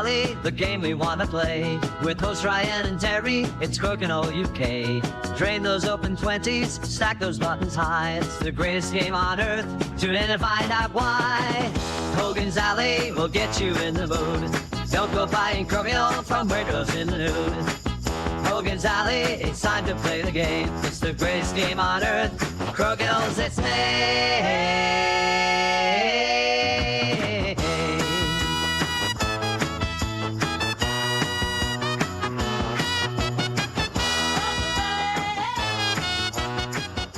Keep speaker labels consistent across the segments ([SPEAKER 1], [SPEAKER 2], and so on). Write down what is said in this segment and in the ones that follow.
[SPEAKER 1] Alley, the game we want to play. With hosts Ryan and Terry, it's Crokinole UK. Drain those open 20s, stack those buttons high. It's the greatest game on earth. Tune in and find out why. Hogan's Alley will get you in the mood. Don't go buying Crokinole from where goes in the nude. Hogan's Alley, it's time to play the game. It's the greatest game on earth. Crokinole's its name.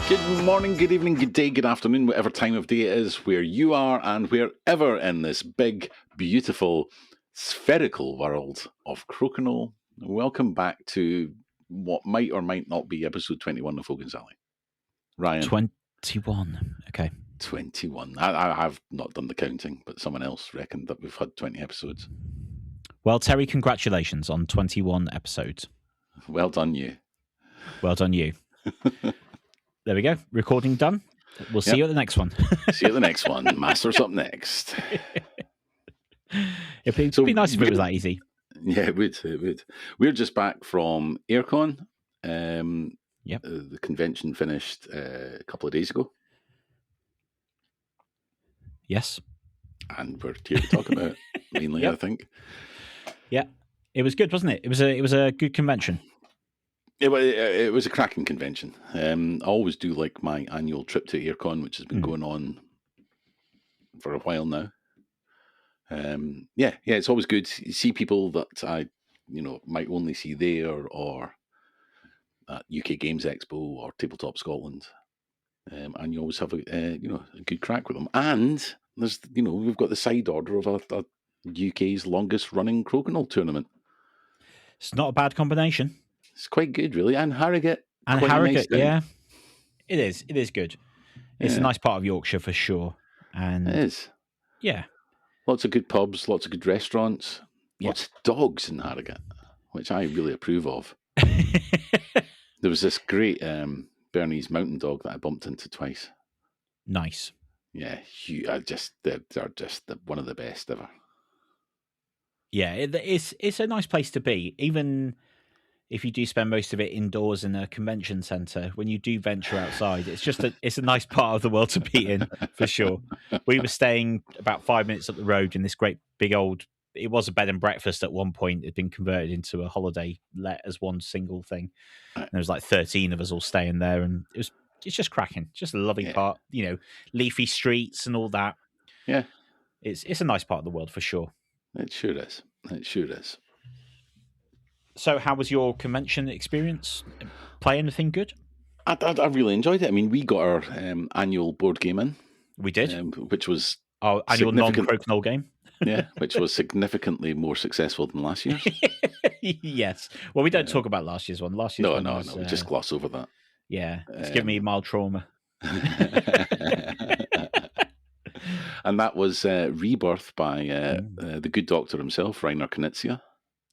[SPEAKER 2] Good morning, good evening, good day, good afternoon, whatever time of day it is where you are and wherever in this big, beautiful, spherical world of Crokinole. Welcome back to what might or might not be episode 21 of Hogan's Alley. Ryan.
[SPEAKER 3] 21. Okay.
[SPEAKER 2] 21. I have not done the counting, but someone else reckoned that we've had 20 episodes.
[SPEAKER 3] Well, Terry, congratulations on 21 episodes.
[SPEAKER 2] Well done, you.
[SPEAKER 3] Well done, you. There we go. Recording done. We'll see you at the next one.
[SPEAKER 2] See you at the next one. Masters up next.
[SPEAKER 3] It'd be nice if it was that easy.
[SPEAKER 2] Yeah, it would. It would. We're just back from Airecon.
[SPEAKER 3] Yep.
[SPEAKER 2] The convention finished a couple of days ago.
[SPEAKER 3] Yes.
[SPEAKER 2] And we're here to talk about it, mainly,
[SPEAKER 3] Yep.
[SPEAKER 2] I think.
[SPEAKER 3] Yeah. It was good, wasn't it? It was a good convention.
[SPEAKER 2] It was a cracking convention. I always do like my annual trip to Airecon, which has been going on for a while now. Yeah, it's always good. You see people that I, might only see there or at UK Games Expo or Tabletop Scotland, and you always have a good crack with them. And there's we've got the side order of a UK's longest running Crokinole tournament.
[SPEAKER 3] It's not a bad combination.
[SPEAKER 2] It's quite good, really. And Harrogate.
[SPEAKER 3] And Harrogate, yeah. It is. It is good. It's a nice part of Yorkshire for sure. And
[SPEAKER 2] it is.
[SPEAKER 3] Yeah.
[SPEAKER 2] Lots of good pubs, lots of good restaurants, lots of dogs in Harrogate, which I really approve of. There was this great Bernese mountain dog that I bumped into twice.
[SPEAKER 3] Nice.
[SPEAKER 2] Yeah, they're just one of the best ever.
[SPEAKER 3] Yeah, it's a nice place to be, even if you do spend most of it indoors in a convention centre. When you do venture outside, it's a nice part of the world to be in, for sure. We were staying about 5 minutes up the road in this great big old, it was a bed and breakfast at one point. It had been converted into a holiday let as one single thing. And there was like 13 of us all staying there, and it's just cracking. Just a lovely part, leafy streets and all that.
[SPEAKER 2] Yeah.
[SPEAKER 3] It's a nice part of the world for sure.
[SPEAKER 2] It sure is. It sure is.
[SPEAKER 3] So how was your convention experience? Play anything good?
[SPEAKER 2] I really enjoyed it. I mean, we got our annual board game in.
[SPEAKER 3] We did.
[SPEAKER 2] Which was
[SPEAKER 3] our annual non-Crokinole game.
[SPEAKER 2] Yeah, which was significantly more successful than last year's.
[SPEAKER 3] Yes. Well, we don't talk about last year's one.
[SPEAKER 2] No. We just gloss over that.
[SPEAKER 3] Yeah, it's given me mild trauma.
[SPEAKER 2] And that was Rebirth by the good doctor himself, Rainer Knizia.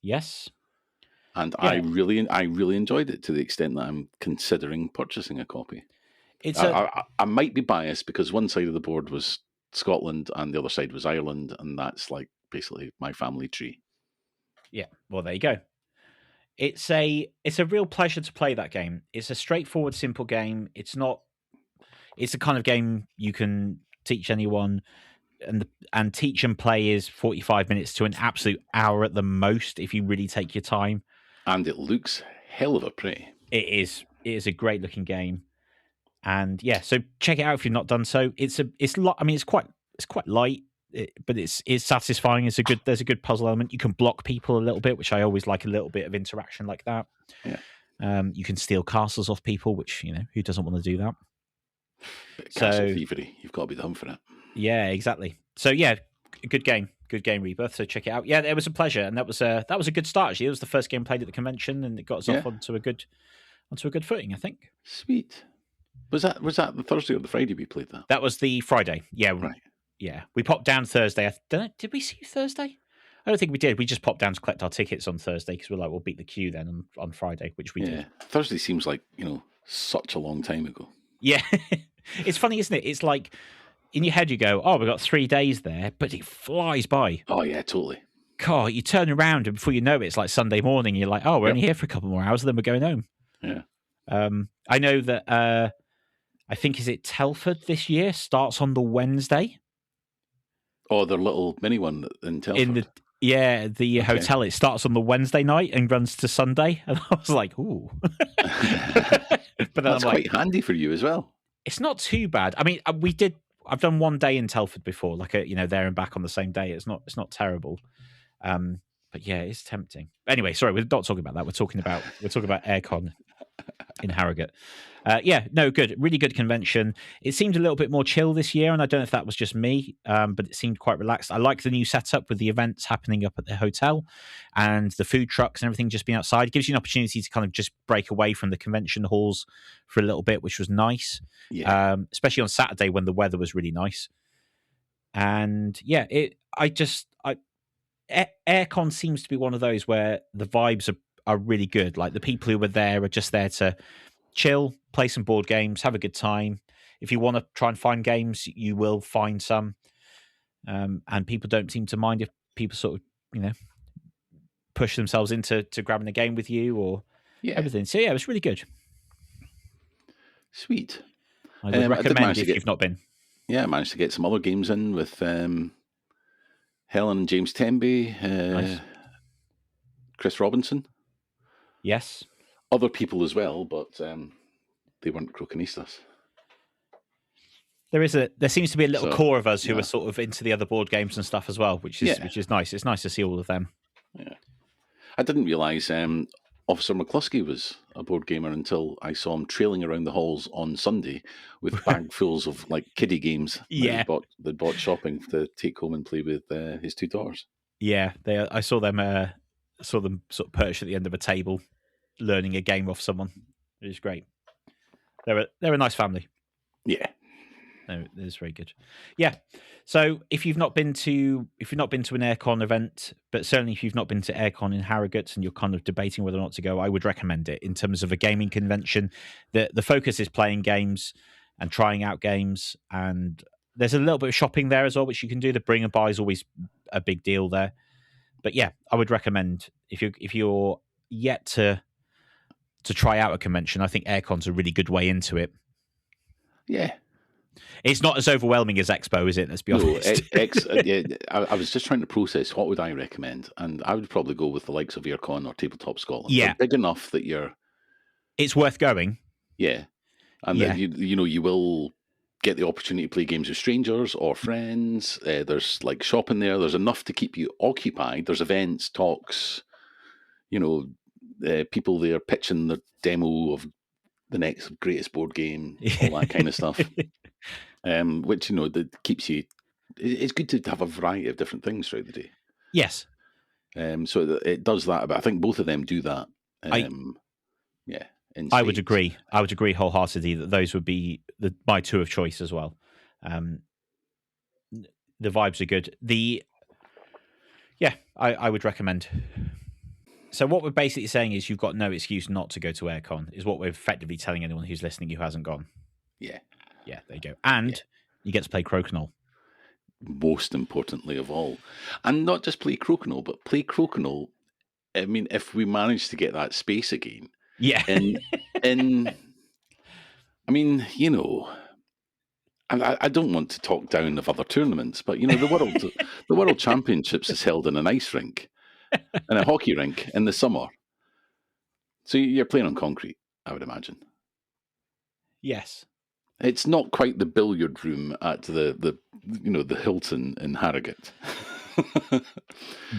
[SPEAKER 3] Yes.
[SPEAKER 2] And I really enjoyed it to the extent that I'm considering purchasing a copy. I might be biased because one side of the board was Scotland and the other side was Ireland, and that's like basically my family tree.
[SPEAKER 3] Yeah, well, there you go. It's a real pleasure to play that game. It's a straightforward, simple game. It's a kind of game you can teach anyone, and teach and play is 45 minutes to an absolute hour at the most if you really take your time.
[SPEAKER 2] And it looks hell of a pretty. It
[SPEAKER 3] is. It is a great looking game, and yeah. So check it out if you've not done so. It's quite light, but it's satisfying. There's a good puzzle element. You can block people a little bit, which I always like a little bit of interaction like that.
[SPEAKER 2] Yeah.
[SPEAKER 3] You can steal castles off people, which who doesn't want to do that.
[SPEAKER 2] Castle thievery. You've got to be done for it.
[SPEAKER 3] Yeah, exactly. So yeah, good game, Rebirth. So check it out. Yeah, it was a pleasure, and that was a good start. Actually, it was the first game played at the convention, and it got us off onto a good footing, I think.
[SPEAKER 2] Sweet. Was that the Thursday or the Friday we played that?
[SPEAKER 3] That was the Friday. Yeah,
[SPEAKER 2] right.
[SPEAKER 3] Yeah, we popped down Thursday. Did we see you Thursday? I don't think we did. We just popped down to collect our tickets on Thursday because we're like, we'll beat the queue then on Friday, which we did.
[SPEAKER 2] Thursday seems like such a long time ago.
[SPEAKER 3] Yeah, it's funny, isn't it? It's like in your head you go, "Oh, we've got 3 days there," but it flies by.
[SPEAKER 2] Oh yeah, totally.
[SPEAKER 3] God, you turn around and before you know it, it's like Sunday morning. You're like, oh, we're only here for a couple more hours, and then we're going home.
[SPEAKER 2] Yeah.
[SPEAKER 3] I know that I think is it Telford this year starts on the Wednesday.
[SPEAKER 2] Oh, their little mini one in Telford.
[SPEAKER 3] The hotel. It starts on the Wednesday night and runs to Sunday, and I was like, ooh. But
[SPEAKER 2] that's quite handy for you as well.
[SPEAKER 3] It's not too bad. I mean, I've done one day in Telford before, like there and back on the same day. It's not terrible. But yeah, it's tempting. Anyway, sorry, we're not talking about that. We're talking about Airecon in Harrogate. Good, really good convention. It seemed a little bit more chill this year, and I don't know if that was just me, but it seemed quite relaxed. I like the new setup with the events happening up at the hotel and the food trucks and everything just being outside. It gives you an opportunity to kind of just break away from the convention halls for a little bit, which was nice.
[SPEAKER 2] Yeah.
[SPEAKER 3] Especially on Saturday when the weather was really nice. And yeah, Airecon seems to be one of those where the vibes are really good. Like the people who were there are just there to chill, play some board games, have a good time. If you want to try and find games, you will find some. And people don't seem to mind if people sort of, push themselves into grabbing a game with you or everything. So yeah, it was really good.
[SPEAKER 2] Sweet.
[SPEAKER 3] I would recommend if you've not been.
[SPEAKER 2] Yeah, I managed to get some other games in with Helen and James Temby,
[SPEAKER 3] Nice.
[SPEAKER 2] Chris Robinson.
[SPEAKER 3] Yes.
[SPEAKER 2] Other people as well, but they weren't Crokinistas.
[SPEAKER 3] There seems to be a little core of us who are sort of into the other board games and stuff as well, which is nice. It's nice to see all of them.
[SPEAKER 2] Yeah. I didn't realise Officer McCluskey was a board gamer until I saw him trailing around the halls on Sunday with bagfuls of like kiddie games that they bought shopping to take home and play with his two daughters.
[SPEAKER 3] Yeah, I saw them sort of perched at the end of a table, learning a game off someone. It was great. They're a nice family.
[SPEAKER 2] Yeah.
[SPEAKER 3] No, it's very good. Yeah. So if you've not been to an Airecon event, but certainly if you've not been to Airecon in Harrogate and you're kind of debating whether or not to go, I would recommend it in terms of a gaming convention. The focus is playing games and trying out games, and there's a little bit of shopping there as well, which you can do. The bring and buy is always a big deal there. But yeah, I would recommend if you're yet to try out a convention, I think Airecon's a really good way into it.
[SPEAKER 2] Yeah.
[SPEAKER 3] It's not as overwhelming as Expo, is it? Let's be honest.
[SPEAKER 2] I was just trying to process what would I recommend, and I would probably go with the likes of Airecon or Tabletop Scotland.
[SPEAKER 3] Yeah,
[SPEAKER 2] they're big enough that
[SPEAKER 3] it's worth going.
[SPEAKER 2] Yeah, and then you will get the opportunity to play games with strangers or friends. There's like shopping there. There's enough to keep you occupied. There's events, talks. People there pitching the demo of the next greatest board game, all that kind of stuff. Which that keeps you. It's good to have a variety of different things throughout the day.
[SPEAKER 3] Yes.
[SPEAKER 2] So it does that, but I think both of them do that.
[SPEAKER 3] I would agree. I would agree wholeheartedly that those would be my two of choice as well. The vibes are good. I would recommend. So what we're basically saying is you've got no excuse not to go to Airecon, is what we're effectively telling anyone who's listening who hasn't gone.
[SPEAKER 2] Yeah.
[SPEAKER 3] Yeah, there you go. And you get to play Crokinole.
[SPEAKER 2] Most importantly of all. And not just play Crokinole, but play Crokinole. I mean, if we manage to get that space again.
[SPEAKER 3] Yeah.
[SPEAKER 2] I don't want to talk down of other tournaments, but the World Championships is held in an ice rink and a hockey rink in the summer. So you're playing on concrete, I would imagine.
[SPEAKER 3] Yes.
[SPEAKER 2] It's not quite the billiard room at the Hilton in Harrogate.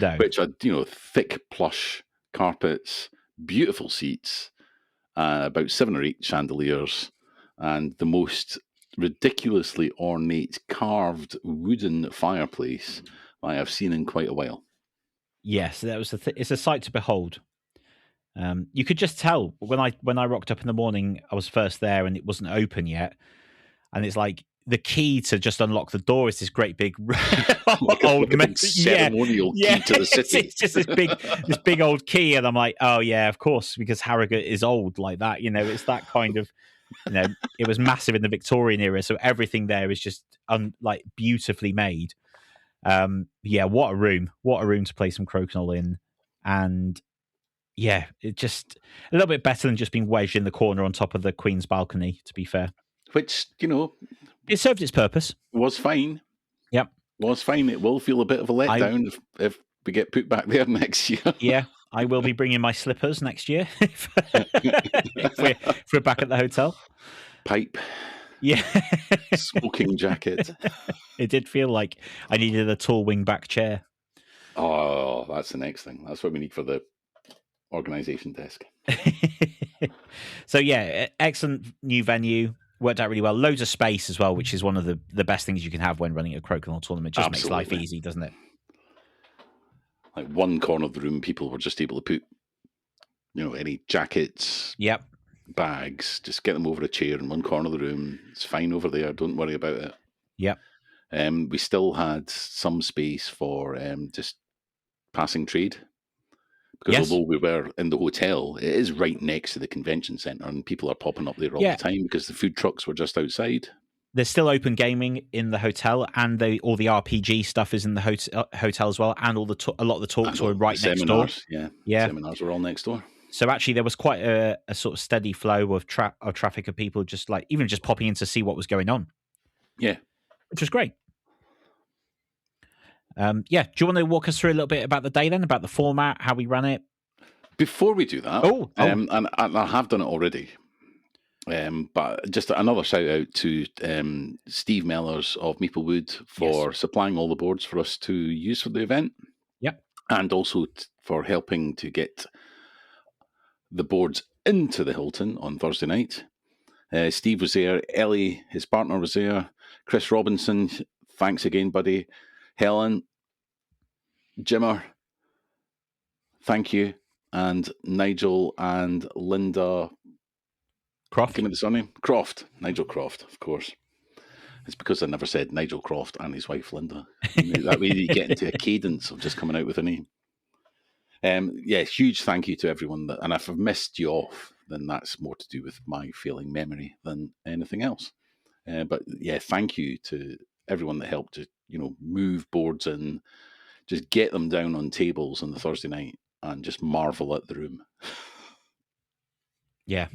[SPEAKER 3] No.
[SPEAKER 2] Which are, thick plush carpets, beautiful seats, about 7 or 8 chandeliers, and the most ridiculously ornate carved wooden fireplace I have seen in quite a while.
[SPEAKER 3] Yes, that was it's a sight to behold. You could just tell when I rocked up in the morning, I was first there and it wasn't open yet. And it's like the key to just unlock the door is this great big old
[SPEAKER 2] ceremonial key to the city.
[SPEAKER 3] It's just this big old key, and I'm like, oh yeah, of course, because Harrogate is old like that. It's that kind of, it was massive in the Victorian era, so everything there is just beautifully made. Yeah, what a room to play some Crokinole in. And yeah, it just a little bit better than just being wedged in the corner on top of the Queen's balcony, to be fair.
[SPEAKER 2] Which,
[SPEAKER 3] it served its purpose.
[SPEAKER 2] Was fine.
[SPEAKER 3] Yep.
[SPEAKER 2] Was fine. It will feel a bit of a letdown if we get put back there next year.
[SPEAKER 3] Yeah, I will be bringing my slippers next year if we're back at the hotel.
[SPEAKER 2] Pipe.
[SPEAKER 3] Yeah.
[SPEAKER 2] Smoking jacket.
[SPEAKER 3] It did feel like I needed a tall wing-back chair.
[SPEAKER 2] Oh, that's the next thing. That's what we need for the organisation desk.
[SPEAKER 3] So yeah, excellent new venue. Worked out really well. Loads of space as well, which is one of the best things you can have when running a Crokinole tournament. Just makes life easy, doesn't it?
[SPEAKER 2] Like one corner of the room, people were just able to put, any jackets,
[SPEAKER 3] yep,
[SPEAKER 2] bags, just get them over a chair in one corner of the room. It's fine over there. Don't worry about it.
[SPEAKER 3] Yep.
[SPEAKER 2] We still had some space for just passing trade. Because although we were in the hotel, it is right next to the convention centre and people are popping up there all the time because the food trucks were just outside.
[SPEAKER 3] There's still open gaming in the hotel, and all the RPG stuff is in the hotel as well, and a lot of the talks were right next door.
[SPEAKER 2] Yeah. Seminars were all next door.
[SPEAKER 3] So actually there was quite a sort of steady flow of traffic of people just even just popping in to see what was going on.
[SPEAKER 2] Yeah.
[SPEAKER 3] Which was great. Do you want to walk us through a little bit about the day then, about the format, how we ran it?
[SPEAKER 2] Before we do that, and I have done it already, but just another shout out to Steve Mellors of Maplewood for supplying all the boards for us to use for the event.
[SPEAKER 3] Yep.
[SPEAKER 2] And also for helping to get the boards into the Hilton on Thursday night. Steve was there, Ellie, his partner, was there, Chris Robinson, thanks again, buddy. Helen, Jimmer, thank you, and Nigel and Linda
[SPEAKER 3] Croft.
[SPEAKER 2] Give me the surname. Croft. Nigel Croft, of course. It's because I never said Nigel Croft and his wife Linda. That way you get into a cadence of just coming out with a name. Huge thank you to everyone. And if I've missed you off, then that's more to do with my failing memory than anything else. But thank you to everyone that helped to move boards in, just get them down on tables on the Thursday night and just marvel at the room.
[SPEAKER 3] Yeah.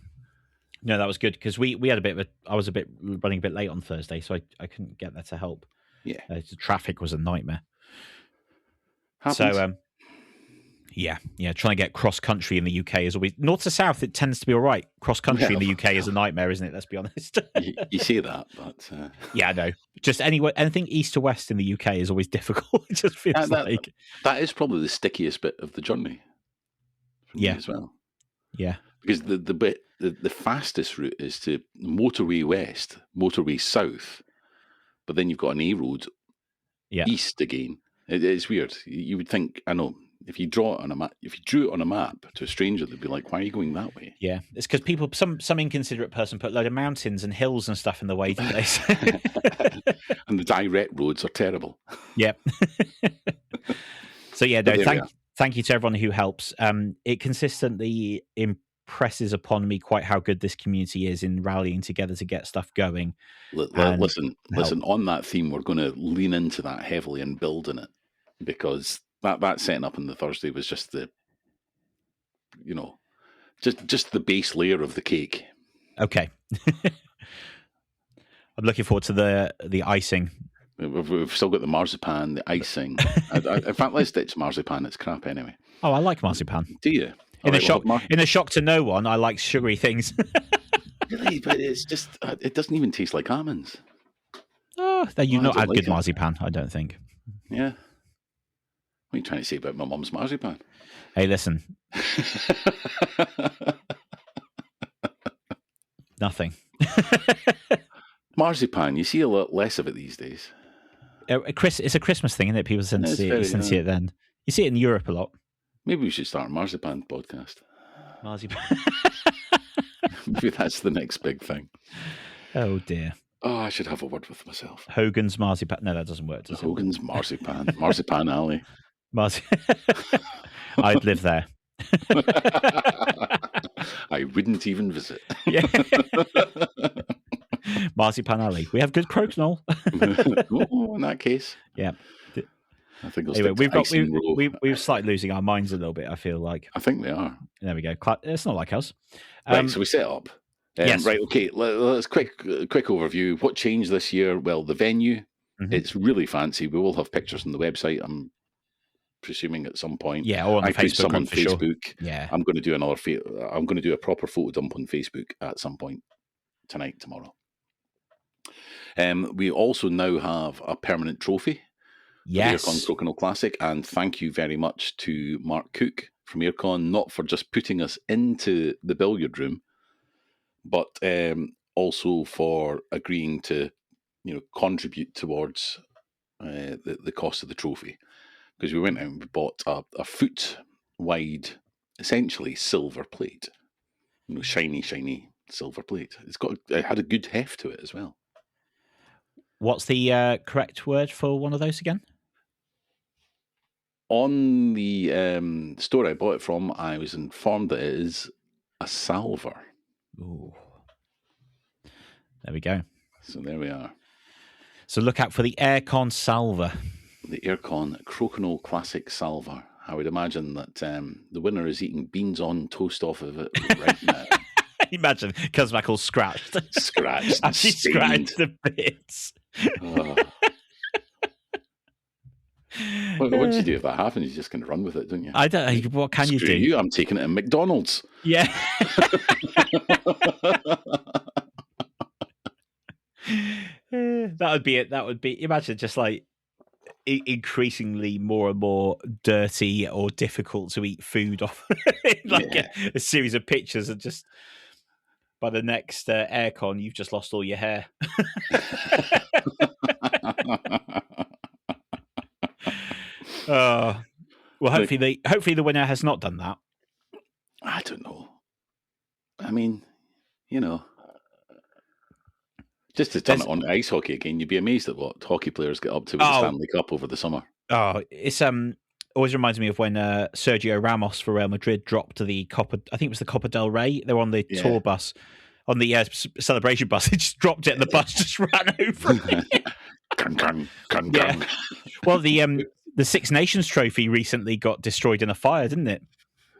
[SPEAKER 3] No, that was good because we had I was running a bit late on Thursday, so I couldn't get there to help.
[SPEAKER 2] Yeah.
[SPEAKER 3] The traffic was a nightmare.
[SPEAKER 2] Happens.
[SPEAKER 3] So, trying to get cross country in the UK is always north to south. It tends to be all right. Cross country in the UK is a nightmare, isn't it? Let's be honest.
[SPEAKER 2] you say that, but
[SPEAKER 3] yeah, I know. Just anything east to west in the UK is always difficult. It just feels like
[SPEAKER 2] that is probably the stickiest bit of the journey. For me as well.
[SPEAKER 3] Yeah,
[SPEAKER 2] because the fastest route is to motorway west, motorway south, but then you've got an A road east again. It's weird. You would think, I know. If you drew it on a map to a stranger, they'd be like, "Why are you going that way?"
[SPEAKER 3] Yeah, it's because some inconsiderate person put a load of mountains and hills and stuff in the way, didn't they?
[SPEAKER 2] And the direct roads are terrible.
[SPEAKER 3] Yep. So thank you to everyone who helps. It consistently impresses upon me quite how good this community is in rallying together to get stuff going.
[SPEAKER 2] Listen. On that theme, we're going to lean into that heavily and build in it because. That setting up on the Thursday was just the, just the base layer of the cake.
[SPEAKER 3] Okay. I'm looking forward to the icing.
[SPEAKER 2] We've still got the marzipan, the icing. In fact, let's ditch marzipan. It's crap anyway.
[SPEAKER 3] Oh, I like marzipan.
[SPEAKER 2] Do you?
[SPEAKER 3] In a shock to no one, I like sugary things.
[SPEAKER 2] Really, but it's just it doesn't even taste like almonds.
[SPEAKER 3] Oh, you've not had good marzipan, I don't think.
[SPEAKER 2] Yeah. What are you trying to say about my mum's marzipan?
[SPEAKER 3] Hey, listen. Nothing.
[SPEAKER 2] Marzipan, you see a lot less of it these days.
[SPEAKER 3] It's a Christmas thing, isn't it? People tend to see it then. You see it in Europe a lot.
[SPEAKER 2] Maybe we should start a marzipan podcast.
[SPEAKER 3] Marzipan.
[SPEAKER 2] Maybe that's the next big thing.
[SPEAKER 3] Oh, dear.
[SPEAKER 2] Oh, I should have a word with myself.
[SPEAKER 3] Hogan's marzipan. No, that doesn't work, does it?
[SPEAKER 2] Hogan's marzipan. Marzipan Alley.
[SPEAKER 3] I'd live there.
[SPEAKER 2] I wouldn't even visit.
[SPEAKER 3] Yeah. Marzipan Alley. We have good crokinole.
[SPEAKER 2] Oh, in that case.
[SPEAKER 3] Yeah.
[SPEAKER 2] I think they'll
[SPEAKER 3] Anyway,
[SPEAKER 2] stick to icing row.
[SPEAKER 3] we've started losing our minds a little bit, I feel like.
[SPEAKER 2] I think they are.
[SPEAKER 3] There we go. It's not like us.
[SPEAKER 2] Right, so we set up.
[SPEAKER 3] Yes.
[SPEAKER 2] Right, okay, let's quick overview. What changed this year? Well, the venue, it's really fancy. We will have pictures on the website, I'm presuming at some point.
[SPEAKER 3] Yeah, or on the
[SPEAKER 2] I put
[SPEAKER 3] Facebook
[SPEAKER 2] some
[SPEAKER 3] group
[SPEAKER 2] on
[SPEAKER 3] for sure.
[SPEAKER 2] Facebook.
[SPEAKER 3] Yeah.
[SPEAKER 2] I'm going to do I'm going to do a proper photo dump on Facebook at some point tonight, tomorrow. We also now have a permanent trophy.
[SPEAKER 3] Yes.
[SPEAKER 2] For the Airecon Crokinole Classic, and thank you very much to Mark Cook from Airecon, not for just putting us into the billiard room, but also for agreeing to, contribute towards the cost of the trophy. Because we went out and we bought a foot wide, essentially silver plate, shiny silver plate. It had a good heft to it as well.
[SPEAKER 3] What's the correct word for one of those again?
[SPEAKER 2] On the store I bought it from, I was informed that it is a salver.
[SPEAKER 3] Ooh. There we go.
[SPEAKER 2] So there we are.
[SPEAKER 3] So look out for the Airecon salver.
[SPEAKER 2] The Airecon Crokinole Classic salver. I would imagine that the winner is eating beans on toast off of it right now.
[SPEAKER 3] Imagine, comes back all scratched.
[SPEAKER 2] Scratched.
[SPEAKER 3] Actually scratched the bits.
[SPEAKER 2] Oh. What do you do if that happens? You're just going to run with it, don't you?
[SPEAKER 3] I don't. What can you do?
[SPEAKER 2] You, I'm taking it in McDonald's.
[SPEAKER 3] Yeah. That would be it. That would be. Imagine just like increasingly more and more dirty or difficult to eat food off. A series of pictures, and just by the next Airecon, you've just lost all your hair. Well, hopefully the winner has not done that.
[SPEAKER 2] I don't know. I mean, just to turn it on ice hockey again, you'd be amazed at what hockey players get up to with the Stanley Cup over the summer.
[SPEAKER 3] Oh, it's always reminds me of when Sergio Ramos for Real Madrid dropped the Copa. I think it was the Copa del Rey. They were on the tour bus, on the celebration bus. They just dropped it, and the bus just ran over it. Yeah. Well, the Six Nations trophy recently got destroyed in a fire, didn't it?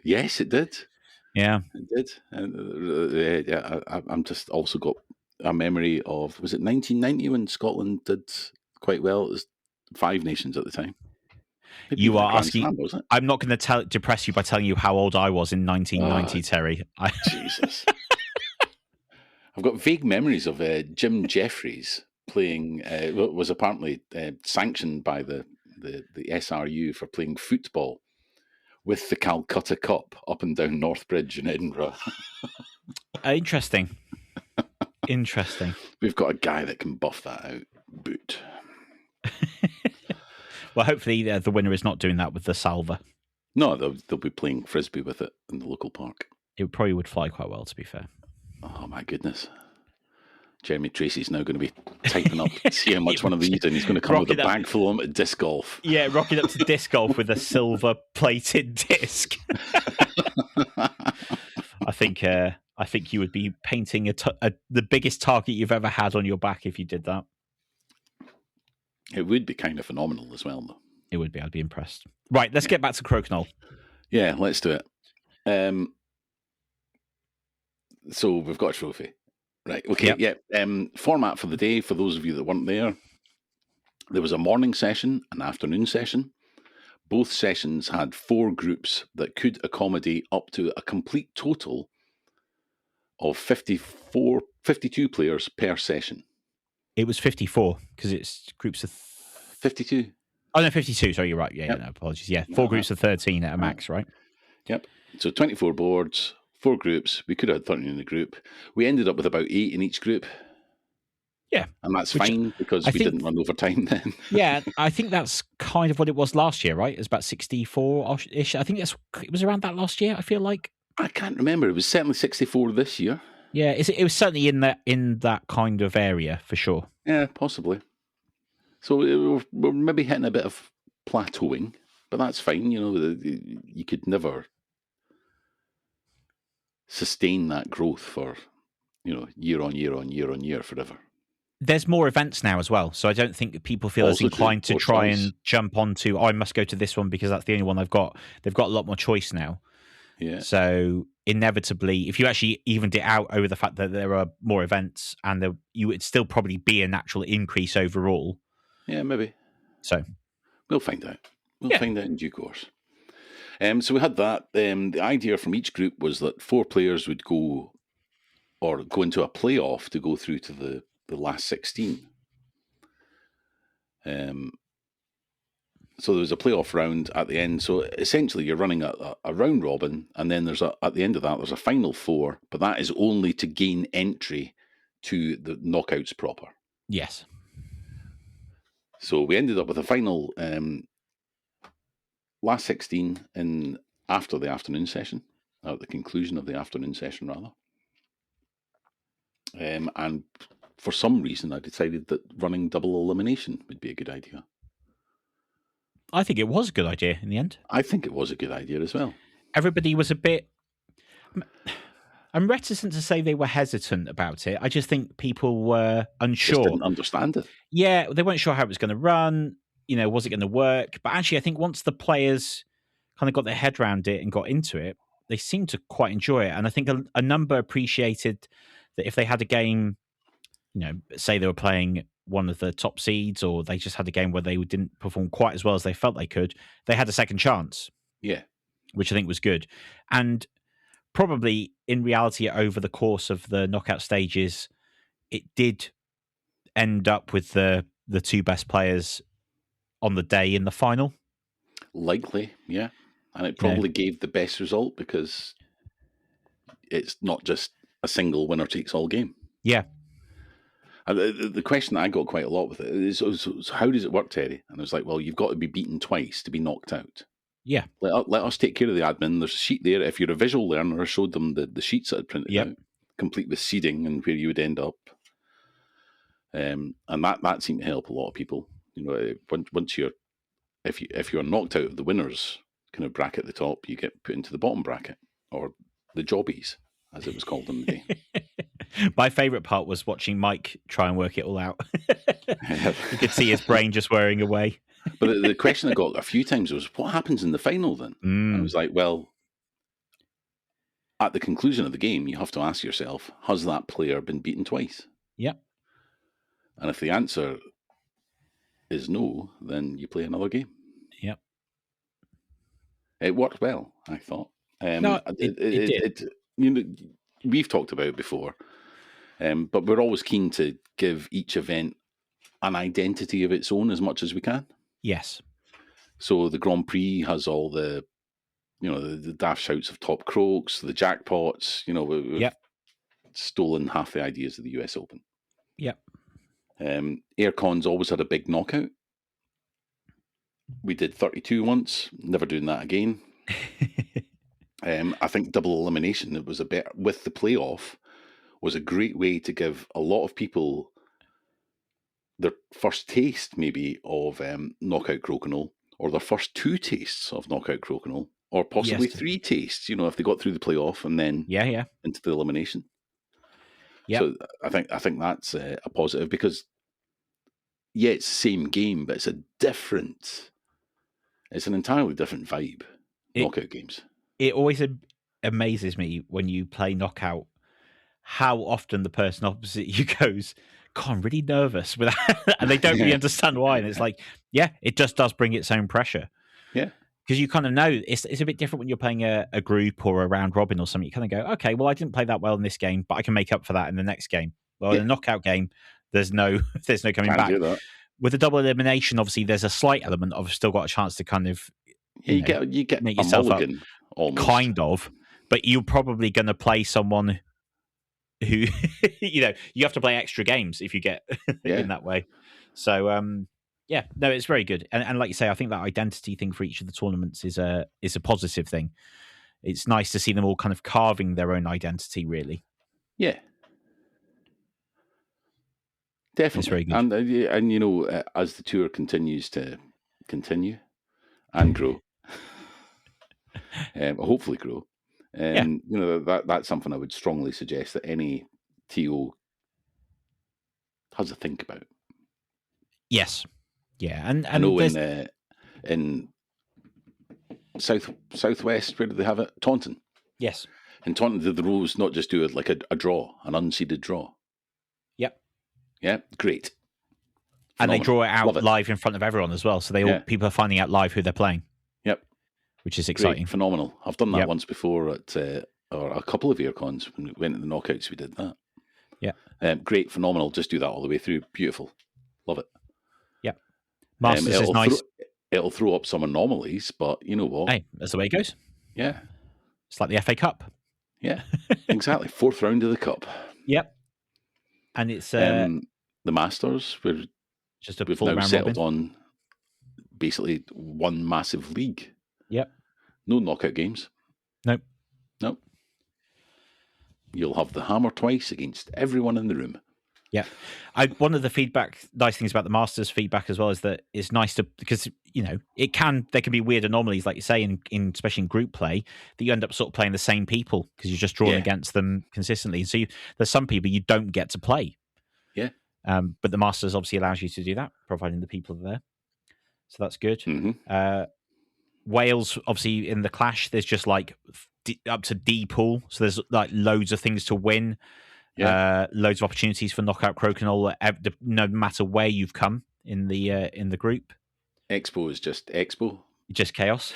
[SPEAKER 2] Yes, it did.
[SPEAKER 3] Yeah,
[SPEAKER 2] it did. And I'm just also got a memory of, was it 1990 when Scotland did quite well? It was 5 nations at the time.
[SPEAKER 3] You are asking. I'm not going to depress you by telling you how old I was in 1990, Terry.
[SPEAKER 2] Jesus. I've got vague memories of Jim Jeffries playing. Was apparently sanctioned by the SRU for playing football with the Calcutta Cup up and down Northbridge in Edinburgh.
[SPEAKER 3] Interesting.
[SPEAKER 2] We've got a guy that can buff that out. Boot.
[SPEAKER 3] Well, hopefully the winner is not doing that with the salver.
[SPEAKER 2] No, they'll be playing frisbee with it in the local park.
[SPEAKER 3] It probably would fly quite well, to be fair.
[SPEAKER 2] Oh my goodness. Jeremy Tracy's now going to be typing up, see how much one of these, and he's going to come with a bag full of them at disc golf. Yeah,
[SPEAKER 3] rocking up to disc golf with a silver plated disc. I think you would be painting the biggest target you've ever had on your back if you did that.
[SPEAKER 2] It would be kind of phenomenal as well, though.
[SPEAKER 3] It would be. I'd be impressed. Right, let's get back to Crokinole.
[SPEAKER 2] Yeah, let's do it. So we've got a trophy. Right, okay, format for the day, for those of you that weren't there was a morning session, an afternoon session. Both sessions had 4 groups that could accommodate up to a complete total of 52 players per session.
[SPEAKER 3] It was 54, because it's groups of...
[SPEAKER 2] 52?
[SPEAKER 3] Oh, no, 52, sorry, you're right. Yeah, no, apologies. Yeah, 4 groups of 13 at a max, right?
[SPEAKER 2] Yep. So 24 boards, 4 groups. We could have had 13 in the group. We ended up with about 8 in each group.
[SPEAKER 3] Yeah.
[SPEAKER 2] And that's fine, because we didn't run over time then.
[SPEAKER 3] Yeah, I think that's kind of what it was last year, right? It was about 64-ish. I think it was around that last year, I feel like.
[SPEAKER 2] I can't remember. It was certainly 64 this year.
[SPEAKER 3] Yeah, it was certainly in that kind of area, for sure.
[SPEAKER 2] Yeah, possibly. So we're maybe hitting a bit of plateauing, but that's fine. You could never sustain that growth for, year on year on year on year forever.
[SPEAKER 3] there's more events now as well, so I don't think that people feel as
[SPEAKER 2] Also true.
[SPEAKER 3] inclined to
[SPEAKER 2] More
[SPEAKER 3] try
[SPEAKER 2] choice.
[SPEAKER 3] and jump onto. I must go to this one because that's the only one I've got. They've got a lot more choice now.
[SPEAKER 2] Yeah.
[SPEAKER 3] So inevitably, if you actually evened it out over the fact that there are more events, and you would still probably be a natural increase overall.
[SPEAKER 2] Yeah, maybe.
[SPEAKER 3] So
[SPEAKER 2] We'll find out. We'll find out in due course. So we had that. The idea from each group was that 4 players would go into a playoff to go through to the last 16. So there was a playoff round at the end. So essentially, you're running a round robin, and then at the end of that, there's a final 4, but that is only to gain entry to the knockouts proper.
[SPEAKER 3] yes.
[SPEAKER 2] So we ended up with a final last 16 after the afternoon session, at the conclusion of the afternoon session, rather. And for some reason, I decided that running double elimination would be a good idea.
[SPEAKER 3] I think it was a good idea in the end.
[SPEAKER 2] I think it was a good idea as well.
[SPEAKER 3] Everybody was a bit. I'm reticent to say they were hesitant about it. I just think people were unsure.
[SPEAKER 2] Just didn't understand it.
[SPEAKER 3] Yeah, they weren't sure how it was going to run. Was it going to work? But actually, I think once the players kind of got their head around it and got into it, they seemed to quite enjoy it. And I think a number appreciated that if they had a game, say they were playing one of the top seeds, or they just had a game where they didn't perform quite as well as they felt they could, they had a second chance.
[SPEAKER 2] Yeah.
[SPEAKER 3] Which I think was good. And probably in reality, over the course of the knockout stages, it did end up with the 2 best players on the day in the final.
[SPEAKER 2] Likely, yeah. And it probably gave the best result because it's not just a single winner takes all game.
[SPEAKER 3] Yeah.
[SPEAKER 2] And the question I got quite a lot with it is, how does it work, Terry? And I was like, well, you've got to be beaten twice to be knocked out.
[SPEAKER 3] Yeah.
[SPEAKER 2] Let us take care of the admin. There's a sheet there. If you're a visual learner, I showed them the sheets that I'd printed out, complete with seeding and where you would end up. And that seemed to help a lot of people. Once if you're knocked out of the winners kind of bracket at the top, you get put into the bottom bracket, or the jobbies, as it was called in the day.
[SPEAKER 3] My favourite part was watching Mike try and work it all out. You could see his brain just whirring away.
[SPEAKER 2] But the question I got a few times was, what happens in the final then? And I was like, well, at the conclusion of the game, you have to ask yourself, has that player been beaten twice?
[SPEAKER 3] Yep.
[SPEAKER 2] And if the answer is no, then you play another game.
[SPEAKER 3] Yep.
[SPEAKER 2] It worked well, I thought.
[SPEAKER 3] No, it did.
[SPEAKER 2] We've talked about it before, but we're always keen to give each event an identity of its own as much as we can.
[SPEAKER 3] Yes.
[SPEAKER 2] So the Grand Prix has all the daft shouts of top croaks, the jackpots. We've stolen half the ideas of the US Open.
[SPEAKER 3] Yep.
[SPEAKER 2] Airecon's always had a big knockout. We did 32 once, never doing that again. I think double elimination, it was a bit with the playoff, was a great way to give a lot of people their first taste maybe of knockout crokinole, or their first 2 tastes of knockout crokinole, or possibly 3 tastes, if they got through the playoff and then into the elimination.
[SPEAKER 3] Yeah.
[SPEAKER 2] So I think that's a positive, because it's the same game, but it's an entirely different vibe. Knockout games.
[SPEAKER 3] It always amazes me when you play knockout how often the person opposite you goes, God, I'm really nervous with that. And they don't really understand why. And it's like, it just does bring its own pressure.
[SPEAKER 2] Yeah.
[SPEAKER 3] Because you kind of know it's a bit different when you're playing a group or a round robin or something. You kind of go, okay, well, I didn't play that well in this game, but I can make up for that in the next game. Well, in a knockout game, there's no coming back. With a double elimination, obviously, there's a slight element of still got a chance to kind of
[SPEAKER 2] you get
[SPEAKER 3] make
[SPEAKER 2] a
[SPEAKER 3] yourself
[SPEAKER 2] mulligan,
[SPEAKER 3] up,
[SPEAKER 2] almost.
[SPEAKER 3] kind of. But you're probably going to play someone who you have to play extra games if you get in that way. So it's very good. And like you say, I think that identity thing for each of the tournaments is a positive thing. It's nice to see them all kind of carving their own identity, really.
[SPEAKER 2] Yeah. Definitely.
[SPEAKER 3] It's very good.
[SPEAKER 2] And as the tour continues to continue and grow, hopefully grow, that's something I would strongly suggest that any TO has a think about.
[SPEAKER 3] Yes. Yeah. And
[SPEAKER 2] I know
[SPEAKER 3] there's...
[SPEAKER 2] in southwest, where do they have it? Taunton.
[SPEAKER 3] Yes.
[SPEAKER 2] In Taunton, the rules not just do it like a draw, an unseeded draw.
[SPEAKER 3] Yep.
[SPEAKER 2] Yeah, great.
[SPEAKER 3] And they draw it out
[SPEAKER 2] Love
[SPEAKER 3] live in front of everyone as well. So people are finding out live who they're playing.
[SPEAKER 2] Yep.
[SPEAKER 3] Which is exciting.
[SPEAKER 2] Great, phenomenal. I've done that once before at or a couple of Airecons. When we went to the knockouts, we did that.
[SPEAKER 3] Yeah.
[SPEAKER 2] Great, phenomenal. Just do that all the way through. Beautiful. Love it.
[SPEAKER 3] Yep. Masters is nice.
[SPEAKER 2] It'll throw up some anomalies, but you know what?
[SPEAKER 3] Hey, that's the way it goes.
[SPEAKER 2] Yeah.
[SPEAKER 3] It's like the FA Cup.
[SPEAKER 2] Yeah, exactly. 4th round of the Cup.
[SPEAKER 3] Yep. And it's...
[SPEAKER 2] the Masters, we've
[SPEAKER 3] full
[SPEAKER 2] now
[SPEAKER 3] round
[SPEAKER 2] settled
[SPEAKER 3] robin.
[SPEAKER 2] on basically one massive league.
[SPEAKER 3] Yep.
[SPEAKER 2] No knockout games.
[SPEAKER 3] Nope.
[SPEAKER 2] You'll have the hammer twice against everyone in the room.
[SPEAKER 3] Yeah. One of the nice things about the Masters feedback as well is that it's nice because, there can be weird anomalies, like you say, especially in group play, that you end up sort of playing the same people because you're just drawing against them consistently. So there's some people you don't get to play.
[SPEAKER 2] Yeah.
[SPEAKER 3] But the Masters obviously allows you to do that, providing the people are there. So that's good.
[SPEAKER 2] Mm-hmm.
[SPEAKER 3] Wales, obviously, in the Clash, there's just like up to D pool. So there's like loads of things to win. Yeah. Loads of opportunities for knockout Crokinole, no matter where you've come in the group.
[SPEAKER 2] Expo is just Expo.
[SPEAKER 3] Just chaos.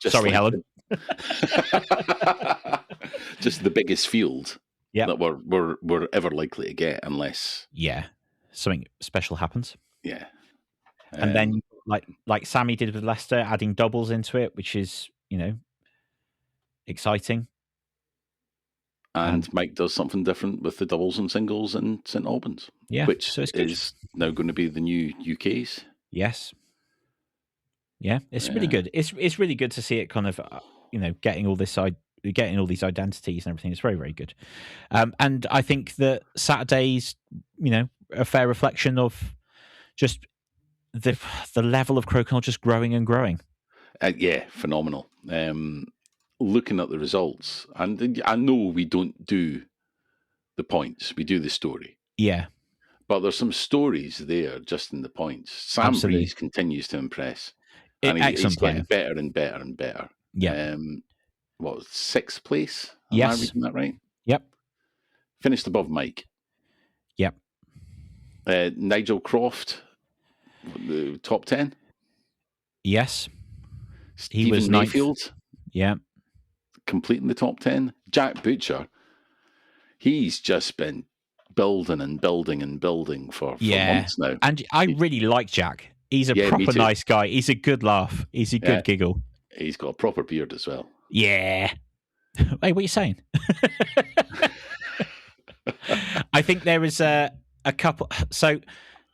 [SPEAKER 2] Sorry,
[SPEAKER 3] Helen.
[SPEAKER 2] Just the biggest field that we're ever likely to get, unless
[SPEAKER 3] something special happens.
[SPEAKER 2] Yeah.
[SPEAKER 3] And then like Sammy did with Leicester, adding doubles into it, which is exciting.
[SPEAKER 2] And Mike does something different with the doubles and singles in St Albans, which is now going to be the new UK's.
[SPEAKER 3] Yes. Yeah, it's really good. It's really good to see it kind of, getting all these identities and everything. It's very, very good. And I think that Saturday's, a fair reflection of just the level of Crokinole just growing and growing.
[SPEAKER 2] Phenomenal. Looking at the results, and I know we don't do the points, we do the story.
[SPEAKER 3] Yeah.
[SPEAKER 2] But there's some stories there just in the points. Sam Breeze continues to impress. And he's getting better and better and better.
[SPEAKER 3] Yeah.
[SPEAKER 2] 6th place?
[SPEAKER 3] Yes.
[SPEAKER 2] Am I reading that right?
[SPEAKER 3] Yep.
[SPEAKER 2] Finished above Mike.
[SPEAKER 3] Yep.
[SPEAKER 2] Nigel Croft, the top 10?
[SPEAKER 3] Yes.
[SPEAKER 2] Stephen
[SPEAKER 3] was
[SPEAKER 2] Mayfield.
[SPEAKER 3] Yeah.
[SPEAKER 2] Completing the top 10. Jack Butcher, he's just been building and building and building for months now.
[SPEAKER 3] And I really like Jack. He's a proper nice guy. He's a good laugh. He's a good giggle.
[SPEAKER 2] He's got a proper beard as well.
[SPEAKER 3] Yeah. Hey, what are you saying? I think there is a couple. So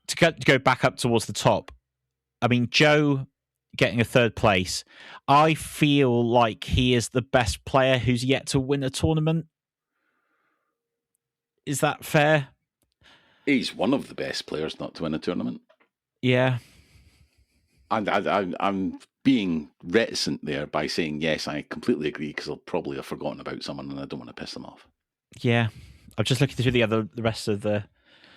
[SPEAKER 3] to go back up towards the top, I mean, Joe getting a 3rd place, I feel like he is the best player who's yet to win a tournament. Is that fair?
[SPEAKER 2] He's one of the best players not to win a tournament.
[SPEAKER 3] Yeah.
[SPEAKER 2] And I'm being reticent there by saying, yes, I completely agree, because I'll probably have forgotten about someone and I don't want to piss them off.
[SPEAKER 3] Yeah. I'm just looking through the rest of the...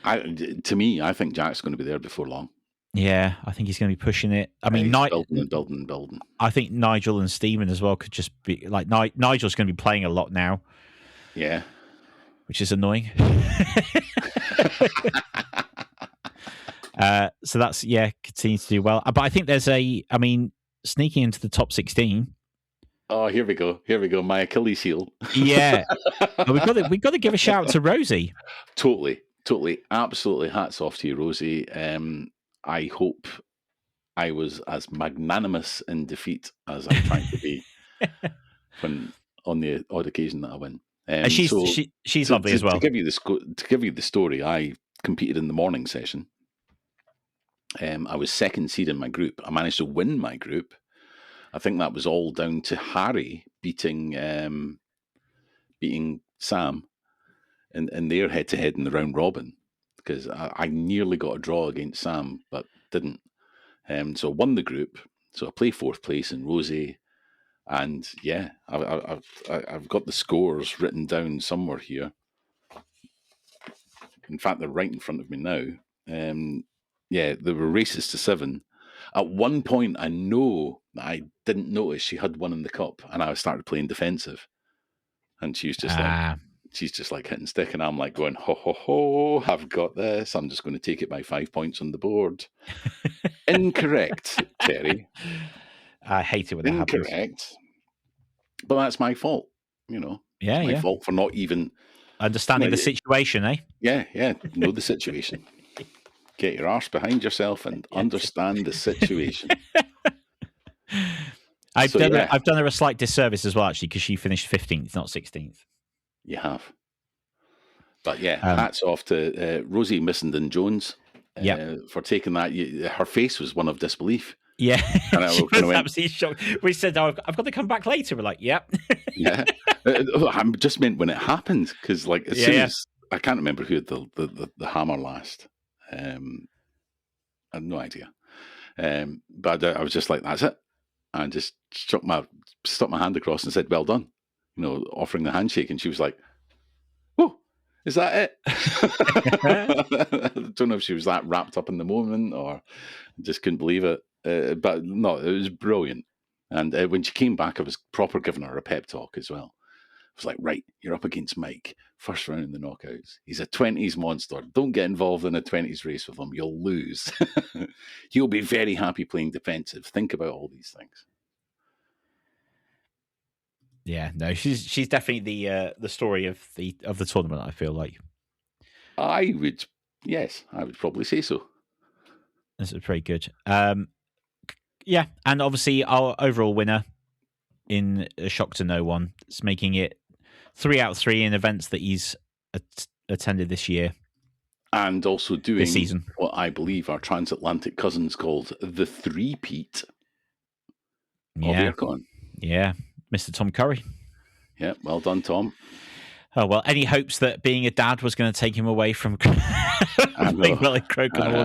[SPEAKER 2] To me, I think Jack's going to be there before long.
[SPEAKER 3] Yeah, I think he's going to be pushing it. I mean,
[SPEAKER 2] building.
[SPEAKER 3] I think Nigel and Stephen as well could just be like Nigel's going to be playing a lot now.
[SPEAKER 2] Yeah,
[SPEAKER 3] which is annoying. So that's continues to do well. But I think there's sneaking into the top 16.
[SPEAKER 2] Oh, here we go. My Achilles heel.
[SPEAKER 3] Yeah, we've got to give a shout out to Rosie.
[SPEAKER 2] Totally, absolutely. Hats off to you, Rosie. I hope I was as magnanimous in defeat as I'm trying to be when on the odd occasion that I win.
[SPEAKER 3] She's lovely as well.
[SPEAKER 2] To give you the story, I competed in the morning session. I was 2nd seed in my group. I managed to win my group. I think that was all down to Harry beating Sam in their head-to-head in the round robin, because I nearly got a draw against Sam, but didn't. So I won the group. So I play 4th place in Rosie. And I've got the scores written down somewhere here. In fact, they're right in front of me now. Yeah, there were races to 7. At one point, I know that I didn't notice she had one in the cup, and I started playing defensive. And she was just she's just like hitting stick, and I'm like going, ho, ho, ho, I've got this. I'm just going to take it by 5 points on the board. Incorrect, Terry.
[SPEAKER 3] I hate it when that happens.
[SPEAKER 2] Incorrect. But that's my fault,
[SPEAKER 3] Yeah,
[SPEAKER 2] it's my fault for not even...
[SPEAKER 3] Understanding the situation, eh?
[SPEAKER 2] Yeah, know the situation. Get your arse behind yourself and understand the situation.
[SPEAKER 3] I've done her a slight disservice as well, actually, because she finished 15th, not 16th.
[SPEAKER 2] You have. But yeah, hats off to Rosie Missenden-Jones for taking that. Her face was one of disbelief.
[SPEAKER 3] Yeah, she was absolutely shocked. We said, I've got to come back later. We're like, yep.
[SPEAKER 2] Yeah. I just meant when it happened, because as soon as... I can't remember who had the hammer last. I have no idea. But I was just like, that's it. I just stuck my hand across and said, well done. Offering the handshake. And she was like, oh, is that it? I don't know if she was that wrapped up in the moment or just couldn't believe it. But no, it was brilliant. And when she came back, I was proper giving her a pep talk as well. I was like, right, you're up against Mike. First round in the knockouts. He's a 20s monster. Don't get involved in a 20s race with him. You'll lose. He'll be very happy playing defensive. Think about all these things.
[SPEAKER 3] Yeah, no, she's definitely the story of the tournament, I feel like.
[SPEAKER 2] I would probably say so.
[SPEAKER 3] This is pretty good. Yeah, and obviously our overall winner in a shock to no one. It's making it 3 out of 3 in events that he's attended this year.
[SPEAKER 2] And also doing
[SPEAKER 3] this season
[SPEAKER 2] what I believe our transatlantic cousins called the three-peat of Airecon.
[SPEAKER 3] Yeah, Mr. Tom Curry.
[SPEAKER 2] Yeah, well done, Tom.
[SPEAKER 3] Oh, well, any hopes that being a dad was going to take him away from Crokinole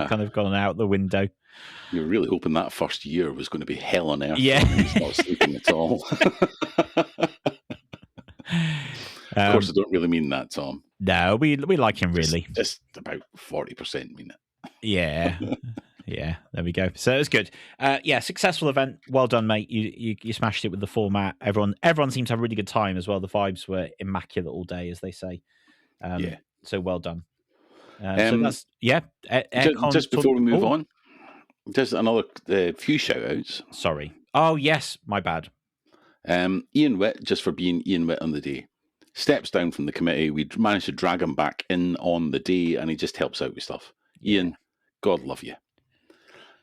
[SPEAKER 3] kind of gone out the window.
[SPEAKER 2] You're really hoping that first year was going to be hell on earth.
[SPEAKER 3] Yeah.
[SPEAKER 2] He's not sleeping at all. Of course, I don't really mean that, Tom.
[SPEAKER 3] No, we like him, really.
[SPEAKER 2] Just about 40% mean it.
[SPEAKER 3] Yeah. Yeah, there we go. So it was good. Successful event. Well done, mate. You smashed it with the format. Everyone seemed to have a really good time as well. The vibes were immaculate all day, as they say. So well done. So that's
[SPEAKER 2] just before we move on, just another few shout outs.
[SPEAKER 3] Sorry. Oh yes, my bad.
[SPEAKER 2] Ian Witt, just for being Ian Witt on the day, steps down from the committee. We managed to drag him back in on the day, and he just helps out with stuff. Ian, God love you.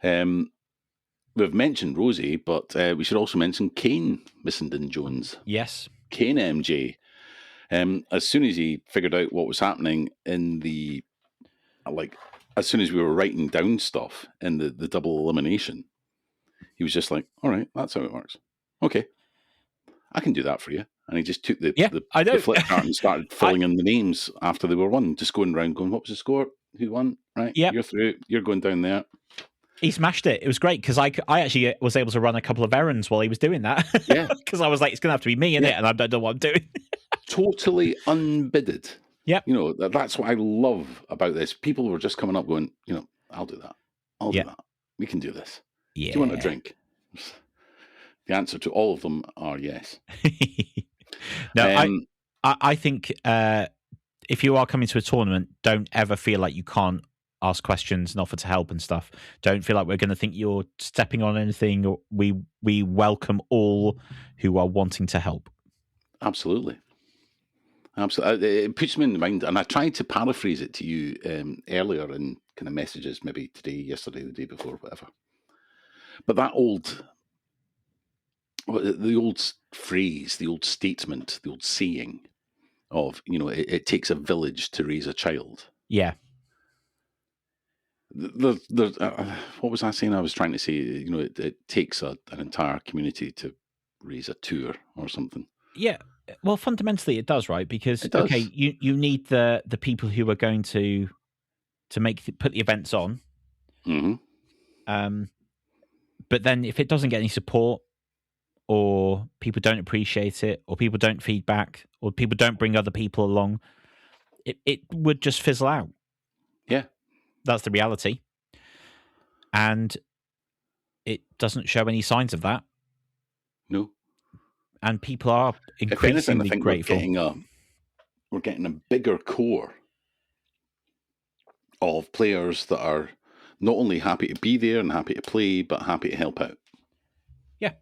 [SPEAKER 2] We've mentioned Rosie, but we should also mention Kane Missenden-Jones.
[SPEAKER 3] Yes.
[SPEAKER 2] Kane MJ. As soon as he figured out what was happening in as soon as we were writing down stuff in the double elimination, he was just like, all right, that's how it works. Okay. I can do that for you. And he just took the flip chart and started filling in the names after they were won, just going around going, what was the score? Who won? Right. Yep. You're through. You're going down there.
[SPEAKER 3] He smashed it. It was great because I actually was able to run a couple of errands while he was doing that.
[SPEAKER 2] Yeah.
[SPEAKER 3] Because I was like, it's going to have to be me in it, and I don't know what I'm doing.
[SPEAKER 2] Totally unbidded.
[SPEAKER 3] Yeah.
[SPEAKER 2] That's what I love about this. People were just coming up going, I'll do that. I'll do that. We can do this.
[SPEAKER 3] Yeah.
[SPEAKER 2] Do you want a drink? The answer to all of them are yes.
[SPEAKER 3] No, I think if you are coming to a tournament, don't ever feel like you can't ask questions and offer to help and stuff. Don't feel like we're going to think you're stepping on anything. We welcome all who are wanting to help.
[SPEAKER 2] Absolutely. It puts me in mind, and I tried to paraphrase it to you earlier in kind of messages, maybe today, yesterday, the day before, whatever. But the old phrase, the old statement, the old saying of, it takes a village to raise a child.
[SPEAKER 3] Yeah.
[SPEAKER 2] What was I saying? I was trying to say, it takes an entire community to raise a tour or something.
[SPEAKER 3] Yeah. Well, fundamentally, it does, right? Because okay, you need the people who are going to put the events on.
[SPEAKER 2] Mm-hmm.
[SPEAKER 3] But then if it doesn't get any support, or people don't appreciate it, or people don't feedback, or people don't bring other people along, it would just fizzle out.
[SPEAKER 2] Yeah.
[SPEAKER 3] That's the reality. And it doesn't show any signs of that.
[SPEAKER 2] No.
[SPEAKER 3] And people are
[SPEAKER 2] If anything, I
[SPEAKER 3] increasingly
[SPEAKER 2] think
[SPEAKER 3] grateful.
[SPEAKER 2] we're getting a bigger core of players that are not only happy to be there and happy to play, but happy to help out.
[SPEAKER 3] Yeah.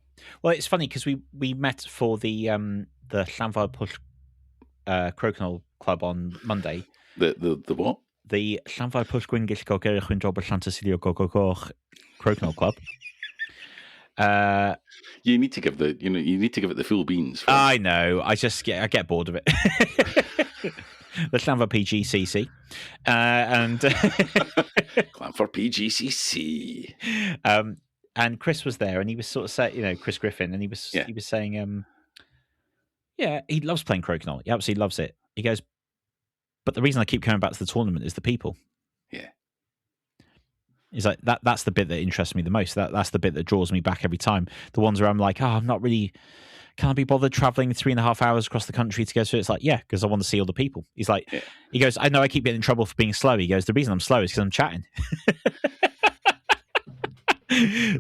[SPEAKER 3] Well, it's funny because we met for the Llanfair Push Crokinole Club on Monday.
[SPEAKER 2] The what?
[SPEAKER 3] The Llanfair Push Gwyngill Goger Chwyndrober Llantysilio Gogogoch Crokinole Club.
[SPEAKER 2] You need to give it the full beans.
[SPEAKER 3] I know. I get bored of it. The Llanfair PGCC and
[SPEAKER 2] Llanfair PGCC.
[SPEAKER 3] And Chris was there, and he was sort of saying, Chris Griffin, and he was saying, he loves playing Crokinole. He absolutely loves it. He goes, but the reason I keep coming back to the tournament is the people.
[SPEAKER 2] Yeah.
[SPEAKER 3] He's like, that's the bit that interests me the most. That's the bit that draws me back every time. The ones where I'm like, I'm not really, can't be bothered traveling 3.5 hours across the country to go through it. It's like, yeah, because I want to see all the people. He's like, He goes, I know I keep getting in trouble for being slow. He goes, the reason I'm slow is because I'm chatting.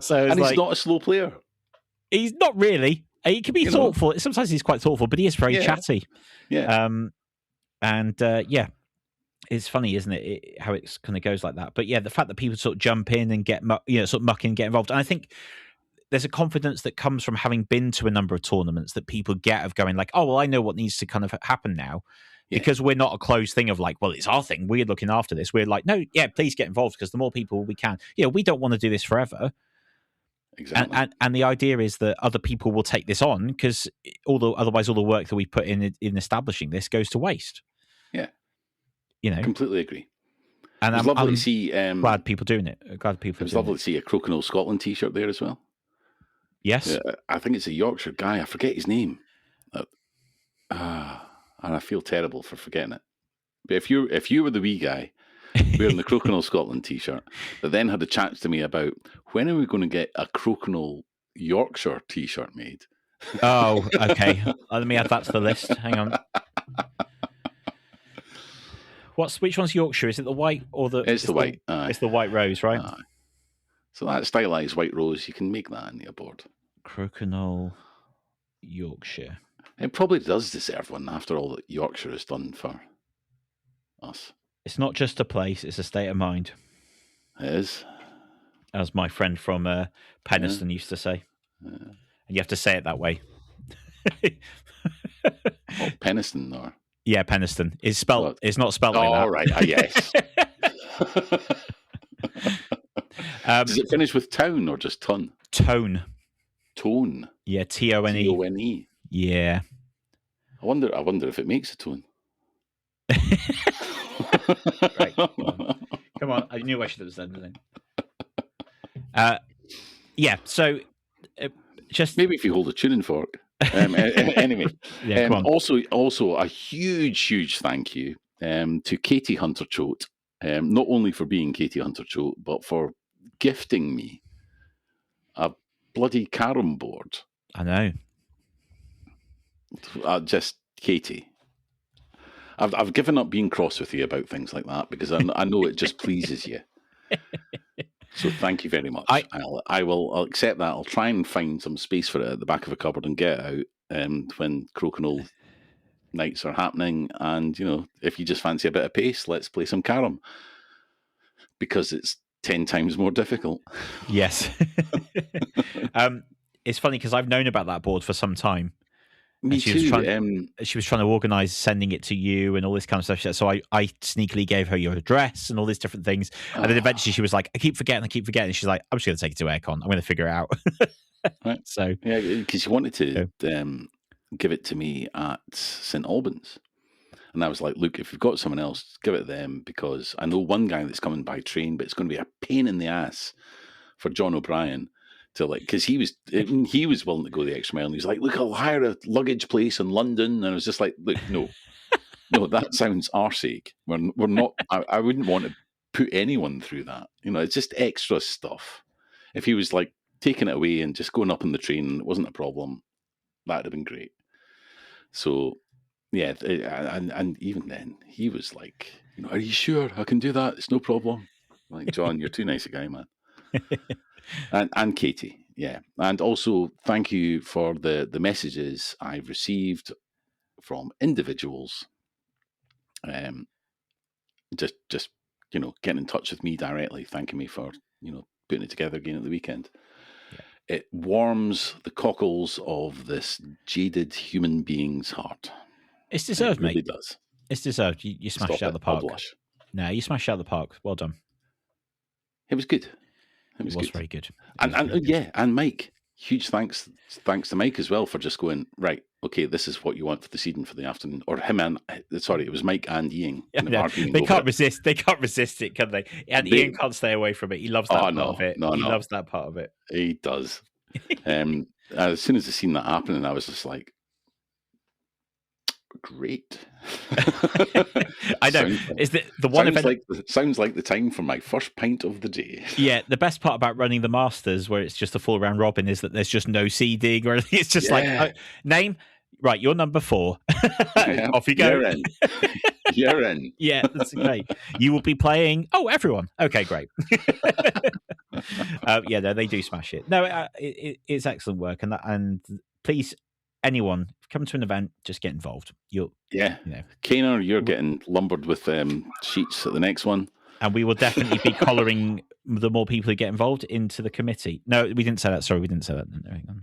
[SPEAKER 3] So
[SPEAKER 2] and he's not a slow player.
[SPEAKER 3] He's not really. He can be thoughtful. Sometimes he's quite thoughtful, but he is very chatty.
[SPEAKER 2] Yeah.
[SPEAKER 3] It's funny, isn't it, how it kind of goes like that. But yeah, the fact that people sort of jump in and get sort of muck in, get involved, and I think there's a confidence that comes from having been to a number of tournaments that people get of going like, oh well, I know what needs to kind of happen now. Because we're not a closed thing of like, well, it's our thing. We're looking after this. We're like, no, please get involved because the more people we can. We don't want to do this forever.
[SPEAKER 2] Exactly.
[SPEAKER 3] And the idea is that other people will take this on because otherwise all the work that we put in establishing this goes to waste.
[SPEAKER 2] Yeah.
[SPEAKER 3] Completely
[SPEAKER 2] agree.
[SPEAKER 3] And
[SPEAKER 2] it's lovely to see.
[SPEAKER 3] Glad people doing it. Glad people.
[SPEAKER 2] It's lovely to see a Crokinole Scotland T-shirt there as well.
[SPEAKER 3] Yes,
[SPEAKER 2] I think it's a Yorkshire guy. I forget his name. And I feel terrible for forgetting it. But if you were the wee guy wearing the Crokinole Scotland T-shirt that then had a chat to me about when are we going to get a Crokinole Yorkshire T-shirt made?
[SPEAKER 3] Oh, okay. Let me add that to the list. Hang on. Which one's Yorkshire? Is it the white or the?
[SPEAKER 2] It's the white.
[SPEAKER 3] It's the white rose, right?
[SPEAKER 2] Aye. So that stylized white rose, you can make that in your board.
[SPEAKER 3] Crokinole Yorkshire.
[SPEAKER 2] It probably does deserve one after all that Yorkshire has done for us.
[SPEAKER 3] It's not just a place; it's a state of mind.
[SPEAKER 2] It is,
[SPEAKER 3] as my friend from Penistone used to say. And you have to say it that way.
[SPEAKER 2] Penistone, or
[SPEAKER 3] Penistone. It's spelled. It's not spelled like that.
[SPEAKER 2] All right. Yes. Does it finish with town or just ton?
[SPEAKER 3] Tone.
[SPEAKER 2] Tone.
[SPEAKER 3] Yeah, Tone.
[SPEAKER 2] Tone.
[SPEAKER 3] Yeah.
[SPEAKER 2] I wonder if it makes a tone.
[SPEAKER 3] Right. Come on. I knew I should have said anything. So just
[SPEAKER 2] maybe if you hold a tuning fork. Anyway,
[SPEAKER 3] come on.
[SPEAKER 2] Also a huge thank you to Katie Hunter-Choate, not only for being Katie Hunter-Choate, but for gifting me a bloody carom board.
[SPEAKER 3] I know.
[SPEAKER 2] Just Katie. I've given up being cross with you about things like that because I know it just pleases you. So thank you very much. I'll accept that. I'll try and find some space for it at the back of a cupboard and get it out when Crokinole nights are happening. And, if you just fancy a bit of pace, let's play some carom. Because it's 10 times more difficult.
[SPEAKER 3] Yes. It's funny because I've known about that board for some time.
[SPEAKER 2] Me too.
[SPEAKER 3] She was trying to organise sending it to you and all this kind of stuff. So I sneakily gave her your address and all these different things. And then eventually she was like, I keep forgetting. And she's like, I'm just going to take it to Airecon. I'm going to figure it out.
[SPEAKER 2] Right.
[SPEAKER 3] So
[SPEAKER 2] yeah, because she wanted to give it to me at St Albans. And I was like, look, if you've got someone else, give it to them because I know one guy that's coming by train, but it's going to be a pain in the ass for John O'Brien. Because he was willing to go the extra mile, and he was like, "Look, I'll hire a luggage place in London." And I was just like, "Look, no, that sounds arseache. We're not. I wouldn't want to put anyone through that. It's just extra stuff. If he was like taking it away and just going up on the train, it wasn't a problem. That'd have been great. So, Yeah, and even then, he was like, "Are you sure I can do that? It's no problem." Like, John, you're too nice a guy, man. And Katie, yeah, and also thank you for the messages I've received from individuals, just getting in touch with me directly, thanking me for putting it together again at the weekend. Yeah. It warms the cockles of this jaded human being's heart.
[SPEAKER 3] It's deserved,
[SPEAKER 2] it really
[SPEAKER 3] mate.
[SPEAKER 2] Does.
[SPEAKER 3] It's deserved. You smashed it out of the park. I'll blush. No, you smashed it out of the park. Well done.
[SPEAKER 2] It was good.
[SPEAKER 3] It was very good.
[SPEAKER 2] And Mike, huge thanks to Mike as well for just going, right, okay, this is what you want for the season for the afternoon. Or him and, sorry, it was Mike and Ian.
[SPEAKER 3] They can't resist. They can't resist it, can they? And Ian can't stay away from it. He loves that part of it. He loves that part of it.
[SPEAKER 2] He does. As soon as I seen that happening, I was just like, great.
[SPEAKER 3] I know. Is that the one event?
[SPEAKER 2] Sounds like the time for my first pint of the day.
[SPEAKER 3] Yeah, the best part about running the Masters, where it's just a full round robin, is that there's just no seeding or anything. It's just like name. Right, you're number 4. Off you go.
[SPEAKER 2] You're in.
[SPEAKER 3] Yeah, that's great. You will be playing. Oh, everyone. Okay, great. Yeah, no, they do smash it. No, it's excellent work, and please, anyone come to an event, just get involved.
[SPEAKER 2] Kaner, you're getting lumbered with sheets at the next one,
[SPEAKER 3] and we will definitely be collaring the more people who get involved into the committee. No, we didn't say that. Sorry, we didn't say that. No, hang on.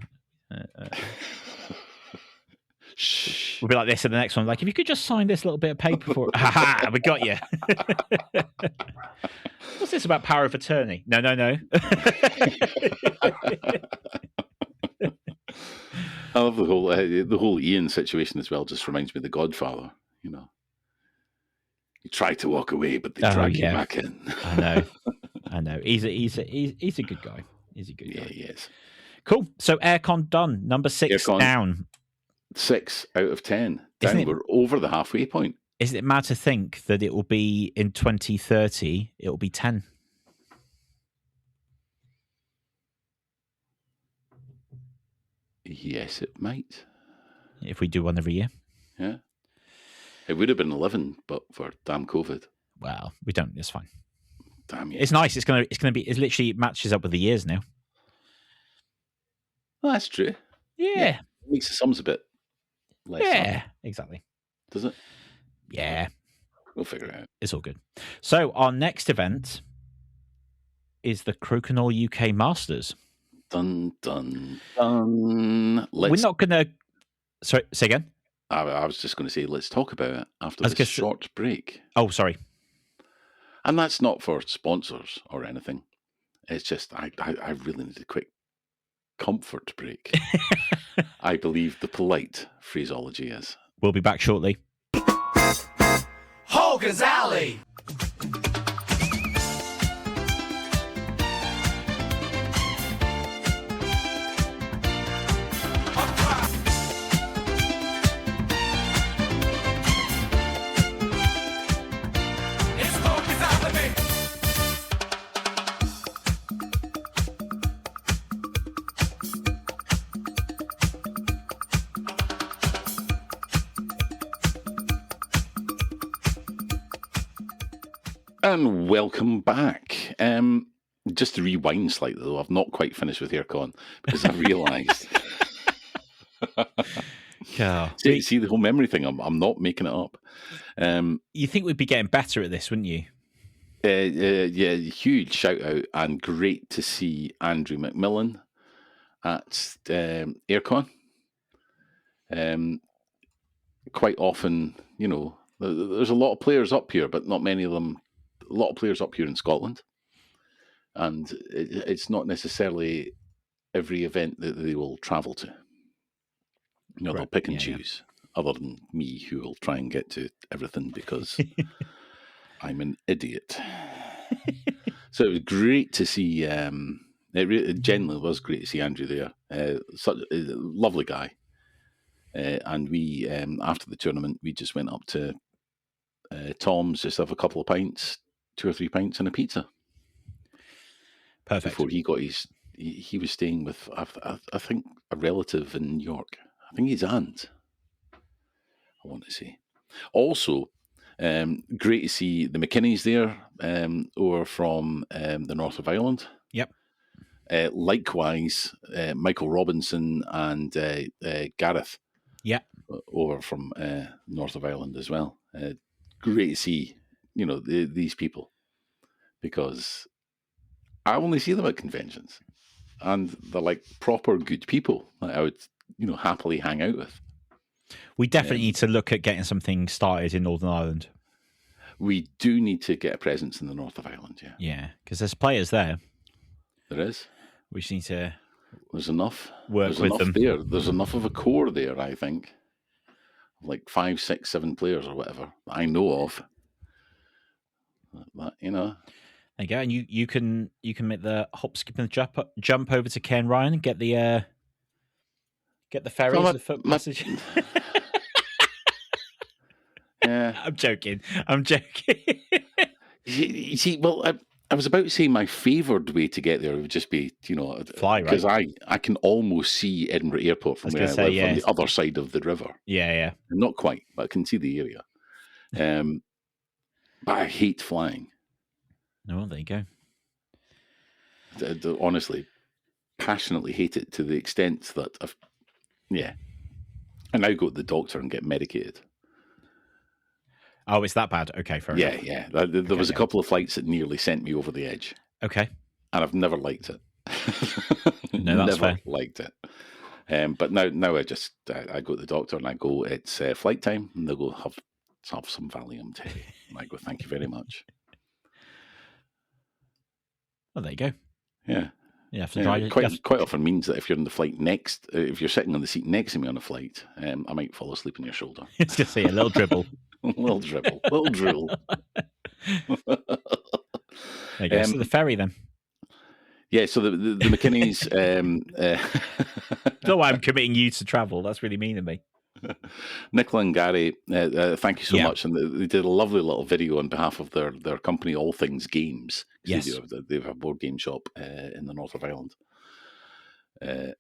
[SPEAKER 3] We'll be like this in the next one. Like, if you could just sign this little bit of paper for, ha, we got you. What's this about power of attorney? No.
[SPEAKER 2] I love the whole Ian situation as well. Just reminds me of The Godfather. You try to walk away, but they drag you back in.
[SPEAKER 3] I know. He's a good guy. He's a good guy.
[SPEAKER 2] Yeah, he is.
[SPEAKER 3] Cool. So Airecon done. Number 6 down.
[SPEAKER 2] 6 out of 10. Down. We're over the halfway point.
[SPEAKER 3] Isn't it mad to think that it will be in 2030? It will be 10.
[SPEAKER 2] Yes, it might.
[SPEAKER 3] If we do one every year.
[SPEAKER 2] Yeah. It would have been 11, but for damn COVID.
[SPEAKER 3] Well, we don't. It's fine.
[SPEAKER 2] Damn you.
[SPEAKER 3] It's nice. It's gonna be. It literally matches up with the years now.
[SPEAKER 2] Well, that's true.
[SPEAKER 3] Yeah.
[SPEAKER 2] It makes the sums a bit less.
[SPEAKER 3] Yeah, exactly.
[SPEAKER 2] Does it?
[SPEAKER 3] Yeah.
[SPEAKER 2] We'll figure it out.
[SPEAKER 3] It's all good. So our next event is the Crokinole UK Masters.
[SPEAKER 2] Dun, dun, dun.
[SPEAKER 3] We're not going to... Sorry, say again?
[SPEAKER 2] I was just going to say, let's talk about it after this short break.
[SPEAKER 3] Oh, sorry.
[SPEAKER 2] And that's not for sponsors or anything. It's just, I really need a quick comfort break. I believe the polite phraseology is.
[SPEAKER 3] We'll be back shortly.
[SPEAKER 4] Hogan's Alley!
[SPEAKER 2] And welcome back. Just to rewind slightly, though, I've not quite finished with Airecon because I've realised. See the whole memory thing. I'm not making it up.
[SPEAKER 3] You think we'd be getting better at this, wouldn't you?
[SPEAKER 2] Yeah, huge shout out and great to see Andrew McMillan at Airecon. Quite often, there's a lot of players up here, but not many of them. A lot of players up here in Scotland, and it's not necessarily every event that they will travel to. They'll pick and choose. Other than me, who will try and get to everything because I'm an idiot. So it was great to see. It genuinely was great to see Andrew there. Such a lovely guy. And we, after the tournament, we just went up to Tom's, just have a couple of pints, 2 or 3 pints and a pizza.
[SPEAKER 3] Perfect.
[SPEAKER 2] Before he got he was staying with, I think, a relative in New York. I think his aunt. I want to say. Also, great to see the McKinneys there, over from the north of Ireland.
[SPEAKER 3] Yep.
[SPEAKER 2] Likewise, Michael Robinson and Gareth.
[SPEAKER 3] Yeah.
[SPEAKER 2] Over from north of Ireland as well. Great to see, these people, because I only see them at conventions, and they're like proper good people that I would, happily hang out with.
[SPEAKER 3] We definitely need to look at getting something started in Northern Ireland.
[SPEAKER 2] We do need to get a presence in the north of Ireland, yeah.
[SPEAKER 3] Yeah, because there's players there.
[SPEAKER 2] There is.
[SPEAKER 3] We just need to
[SPEAKER 2] There's enough.
[SPEAKER 3] work
[SPEAKER 2] There's
[SPEAKER 3] with
[SPEAKER 2] enough
[SPEAKER 3] them.
[SPEAKER 2] there. There's enough of a core there, I think. Like 5, 6, 7 players or whatever that I know of. That,
[SPEAKER 3] There you go, and you can make the hop, skip, and jump over to Ken Ryan and get the ferries, the foot passage.
[SPEAKER 2] Yeah,
[SPEAKER 3] I'm joking.
[SPEAKER 2] you see, well, I was about to say my favoured way to get there would just be,
[SPEAKER 3] Fly, right?
[SPEAKER 2] Because I can almost see Edinburgh Airport from where I live, from the other side of the river.
[SPEAKER 3] Yeah.
[SPEAKER 2] Not quite, but I can see the area. But I hate flying.
[SPEAKER 3] Oh, there you go.
[SPEAKER 2] Honestly, passionately hate it to the extent that I now go to the doctor and get medicated.
[SPEAKER 3] Oh, it's that bad? Okay, fair enough.
[SPEAKER 2] Yeah. There was a couple of flights that nearly sent me over the edge.
[SPEAKER 3] Okay.
[SPEAKER 2] And I've never liked it.
[SPEAKER 3] No, that's
[SPEAKER 2] never
[SPEAKER 3] fair.
[SPEAKER 2] liked it. But now I go to the doctor and I go, it's flight time, and they'll go, have some Valium, Terry. And I go, thank you very much.
[SPEAKER 3] Well, there you go.
[SPEAKER 2] Yeah.
[SPEAKER 3] You have to drive.
[SPEAKER 2] Quite often means that if you're in the flight if you're sitting on the seat next to me on a flight, I might fall asleep on your shoulder.
[SPEAKER 3] It's just say a little dribble.
[SPEAKER 2] little dribble, little drool.
[SPEAKER 3] There you go. So the ferry then.
[SPEAKER 2] Yeah, so the McKinneys.
[SPEAKER 3] No, I'm committing you to travel. That's really mean of me.
[SPEAKER 2] Nicola and Gary, thank you so much. And they did a lovely little video on behalf of their company, All Things Games.
[SPEAKER 3] Yes.
[SPEAKER 2] They have a board game shop in the north of Ireland. And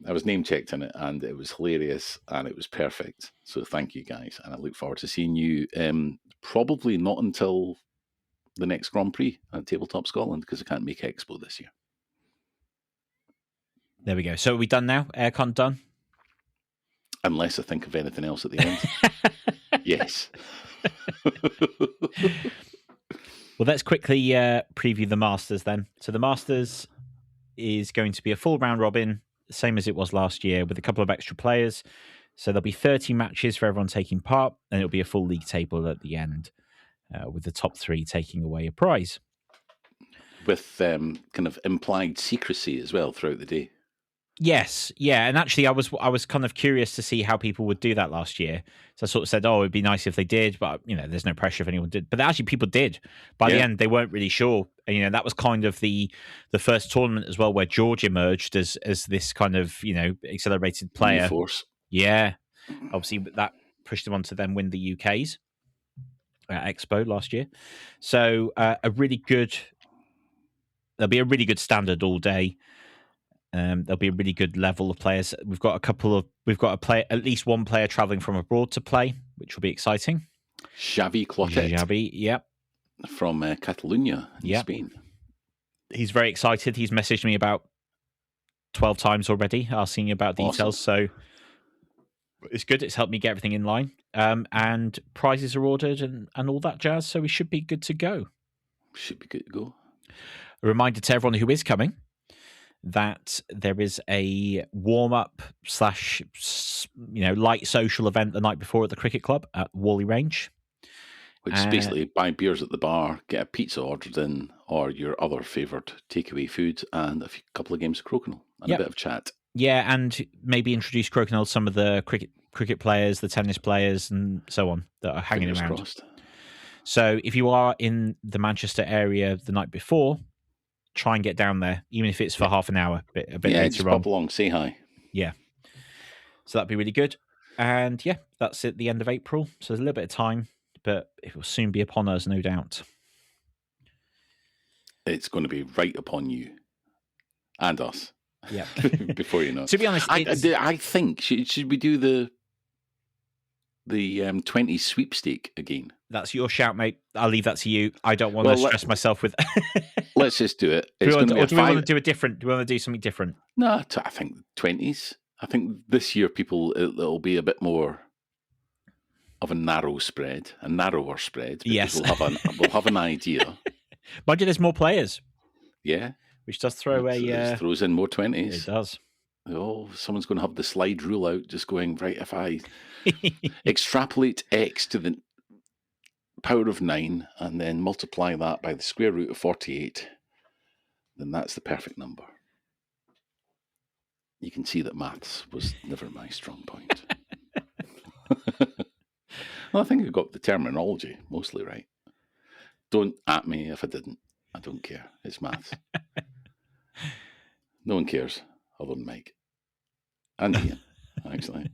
[SPEAKER 2] I was name checked in it, and it was hilarious, and it was perfect. So thank you guys, and I look forward to seeing you probably not until the next Grand Prix at Tabletop Scotland, because I can't make Expo this year.
[SPEAKER 3] There we go. So are we done now? Aircon done?
[SPEAKER 2] Unless I think of anything else at the end. Yes.
[SPEAKER 3] Well, let's quickly preview the Masters then. So the Masters is going to be a full round robin, same as it was last year, with a couple of extra players. So there'll be 30 matches for everyone taking part, and it'll be a full league table at the end, with the top 3 taking away a prize.
[SPEAKER 2] With kind of implied secrecy as well throughout the day.
[SPEAKER 3] Yes, yeah, and actually, I was kind of curious to see how people would do that last year. So I sort of said, "Oh, it'd be nice if they did," but there's no pressure if anyone did. But actually, people did. By the end, they weren't really sure, and that was kind of the first tournament as well, where George emerged as this kind of accelerated player.
[SPEAKER 2] New force.
[SPEAKER 3] Yeah, obviously that pushed them on to then win the UK's Expo last year. So there'll be a really good standard all day. There'll be a really good level of players. We've got at least one player travelling from abroad to play, which will be exciting.
[SPEAKER 2] Xavi Clotet.
[SPEAKER 3] Xavi, yep.
[SPEAKER 2] From Catalonia in Spain. He's
[SPEAKER 3] very excited. He's messaged me about 12 times already, asking about details.
[SPEAKER 2] Awesome.
[SPEAKER 3] So it's good. It's helped me get everything in line. And prizes are ordered and all that jazz. So we should be good to go.
[SPEAKER 2] Should be good to go.
[SPEAKER 3] A reminder to everyone who is coming that there is a warm-up / light social event the night before at the cricket club at Whalley Range.
[SPEAKER 2] Which is basically buy beers at the bar, get a pizza ordered in, or your other favoured takeaway food, and a couple of games of Crokinole and a bit of chat.
[SPEAKER 3] Yeah, and maybe introduce Crokinole to some of the cricket players, the tennis players, and so on that are hanging around.
[SPEAKER 2] Crossed.
[SPEAKER 3] So if you are in the Manchester area the night before, try and get down there, even if it's for half an hour, a bit later
[SPEAKER 2] just
[SPEAKER 3] on.
[SPEAKER 2] pop along, say hi.
[SPEAKER 3] Yeah. So that'd be really good. And that's at the end of April. So there's a little bit of time, but it will soon be upon us, no doubt.
[SPEAKER 2] It's going to be right upon you and us.
[SPEAKER 3] Yeah.
[SPEAKER 2] Before you know it.
[SPEAKER 3] To be honest,
[SPEAKER 2] I think, should we do the 20 sweepstake again?
[SPEAKER 3] that's your shout, mate. I'll leave that to you. I don't want to stress myself with.
[SPEAKER 2] Let's just do it.
[SPEAKER 3] Do we want to do a different? Do we want to do something different?
[SPEAKER 2] No, I think 20s. I think this year it'll be a bit more of a narrower spread. Yes, we'll have an idea.
[SPEAKER 3] Mind you, there's more players.
[SPEAKER 2] Yeah,
[SPEAKER 3] which does throw
[SPEAKER 2] it throws in more 20s.
[SPEAKER 3] It does.
[SPEAKER 2] Oh, someone's going to have the slide rule out, just going, right, if I extrapolate x to the power of 9 and then multiply that by the square root of 48, then that's the perfect number. You can see that maths was never my strong point. Well, I think I got the terminology mostly right. Don't at me if I didn't. I don't care. It's maths. No one cares other than Mike. And Ian, actually.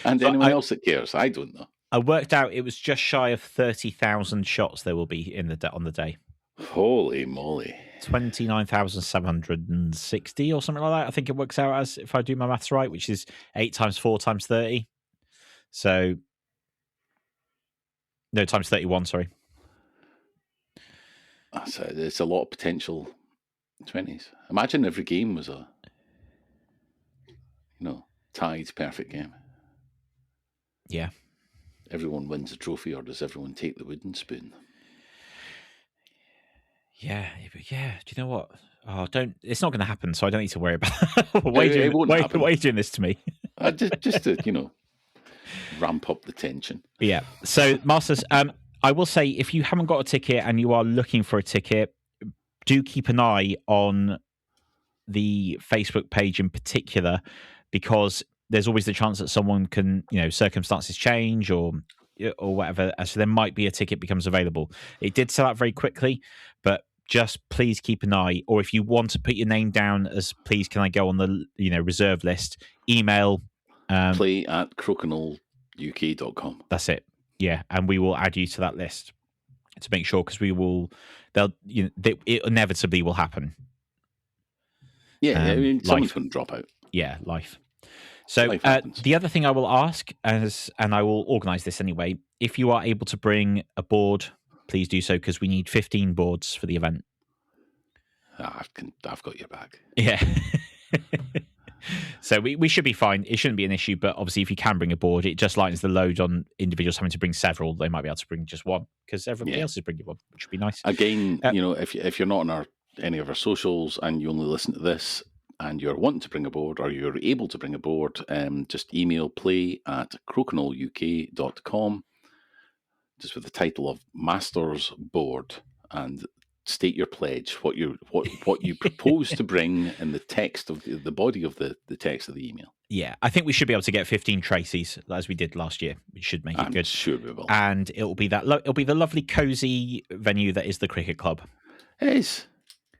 [SPEAKER 2] And so anyone else that cares. I don't know.
[SPEAKER 3] I worked out it was just shy of 30,000 shots there will be on the day.
[SPEAKER 2] Holy moly.
[SPEAKER 3] 29,760 or something like that. I think it works out as, if I do my maths right, which is 8 times 4 times 30. So, no, times 31, sorry.
[SPEAKER 2] It's a lot of potential 20s. Imagine every game was a, tied perfect game.
[SPEAKER 3] Yeah.
[SPEAKER 2] Everyone wins a trophy, or does everyone take the wooden spoon?
[SPEAKER 3] Yeah. Do you know what? Oh, it's not going to happen, so I don't need to worry about it. Why are you doing this to me?
[SPEAKER 2] just to, ramp up the tension.
[SPEAKER 3] Yeah. So, Masters, I will say, if you haven't got a ticket and you are looking for a ticket, do keep an eye on the Facebook page in particular, because there's always the chance that someone can, circumstances change or whatever. So there might be a ticket becomes available. It did sell out very quickly, but just please keep an eye. Or if you want to put your name down as, please, can I go on the reserve list? Email
[SPEAKER 2] play at crokinole.uk.com.
[SPEAKER 3] That's it. Yeah, and we will add you to that list to make sure, because it inevitably will happen.
[SPEAKER 2] Yeah, someone's going to drop out.
[SPEAKER 3] Yeah, life. So the other thing I will ask, and I will organise this anyway, if you are able to bring a board, please do so, because we need 15 boards for the event.
[SPEAKER 2] I've got your back.
[SPEAKER 3] Yeah. So we should be fine. It shouldn't be an issue, but obviously if you can bring a board, it just lightens the load on individuals having to bring several. They might be able to bring just one, because everybody else is bringing one, which would be nice.
[SPEAKER 2] Again, if you're not on any of our socials and you only listen to this and you're wanting to bring a board, or you're able to bring a board, just email play@crokinole.uk.com, just with the title of Masters Board, and state your pledge, what you propose to bring in the text of the body of the text of the email.
[SPEAKER 3] Yeah, I think we should be able to get 15 Tracy's as we did last year. We should make it good.
[SPEAKER 2] I'm sure we will.
[SPEAKER 3] And it'll be it'll be the lovely cozy venue that is the cricket club.
[SPEAKER 2] It is.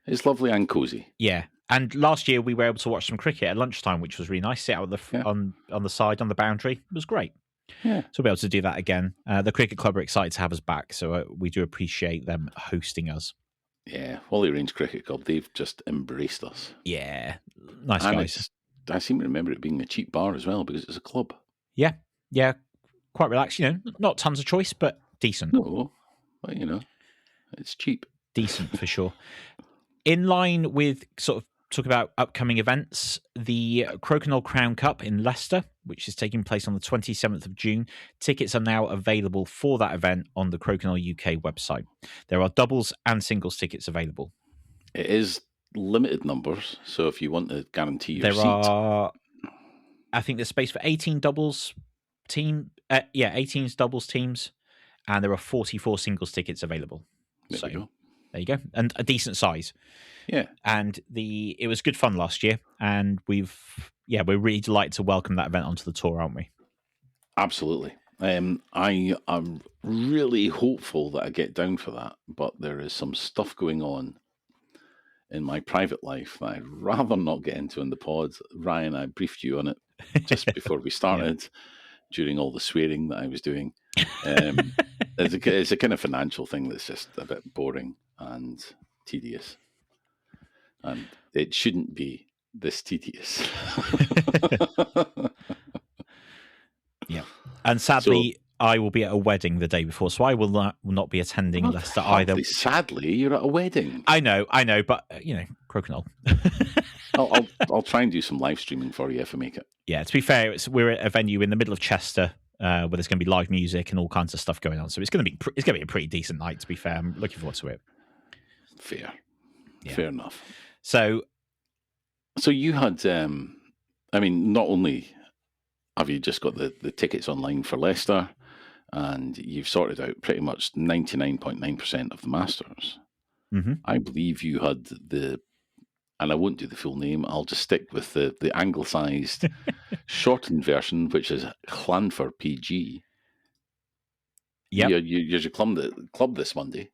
[SPEAKER 2] It's lovely and cozy.
[SPEAKER 3] Yeah. And last year we were able to watch some cricket at lunchtime, which was really nice. Sit out on the side on the boundary. It was great.
[SPEAKER 2] Yeah.
[SPEAKER 3] So we'll be able to do that again. The cricket club are excited to have us back, so we do appreciate them hosting us.
[SPEAKER 2] Yeah, Wally Range Cricket Club, they've just embraced us.
[SPEAKER 3] Yeah, nice guys.
[SPEAKER 2] I seem to remember it being a cheap bar as well, because it's a club.
[SPEAKER 3] Yeah, quite relaxed. Not tons of choice, but decent.
[SPEAKER 2] No, but it's cheap.
[SPEAKER 3] Decent for sure. In line with sort of talk about upcoming events, the Crokinole Crown Cup in Leicester, which is taking place on the 27th of June. Tickets are now available for that event on the Crokinole UK website. There are doubles and singles tickets available.
[SPEAKER 2] It is limited numbers, so if you want to guarantee your seat...
[SPEAKER 3] I think there's space for 18 doubles 18 doubles teams, and there are 44 singles tickets available.
[SPEAKER 2] There you go.
[SPEAKER 3] There you go. And a decent size.
[SPEAKER 2] Yeah.
[SPEAKER 3] And it was good fun last year, and we're really delighted to welcome that event onto the tour, aren't we?
[SPEAKER 2] Absolutely. I am really hopeful that I get down for that, but there is some stuff going on in my private life that I'd rather not get into in the pod. Ryan, I briefed you on it just before we started, during all the swearing that I was doing. It's a kind of financial thing that's just a bit boring and tedious. And it shouldn't be this tedious.
[SPEAKER 3] Yeah. And sadly, I will be at a wedding the day before, so I will not be attending Leicester either.
[SPEAKER 2] Sadly, you're at a wedding.
[SPEAKER 3] I know, but Crokinole.
[SPEAKER 2] I'll try and do some live streaming for you if I make it.
[SPEAKER 3] Yeah, to be fair, we're at a venue in the middle of Chester where there's going to be live music and all kinds of stuff going on. So it's going to be a pretty decent night. To be fair, I'm looking forward to it.
[SPEAKER 2] Fair enough.
[SPEAKER 3] So
[SPEAKER 2] you had, not only have you just got the tickets online for Leicester, and you've sorted out pretty much 99.9% of the Masters.
[SPEAKER 3] Mm-hmm.
[SPEAKER 2] I believe you had and I won't do the full name, I'll just stick with the anglicised shortened version, which is Llanffer PG.
[SPEAKER 3] Yeah,
[SPEAKER 2] you're club this Monday.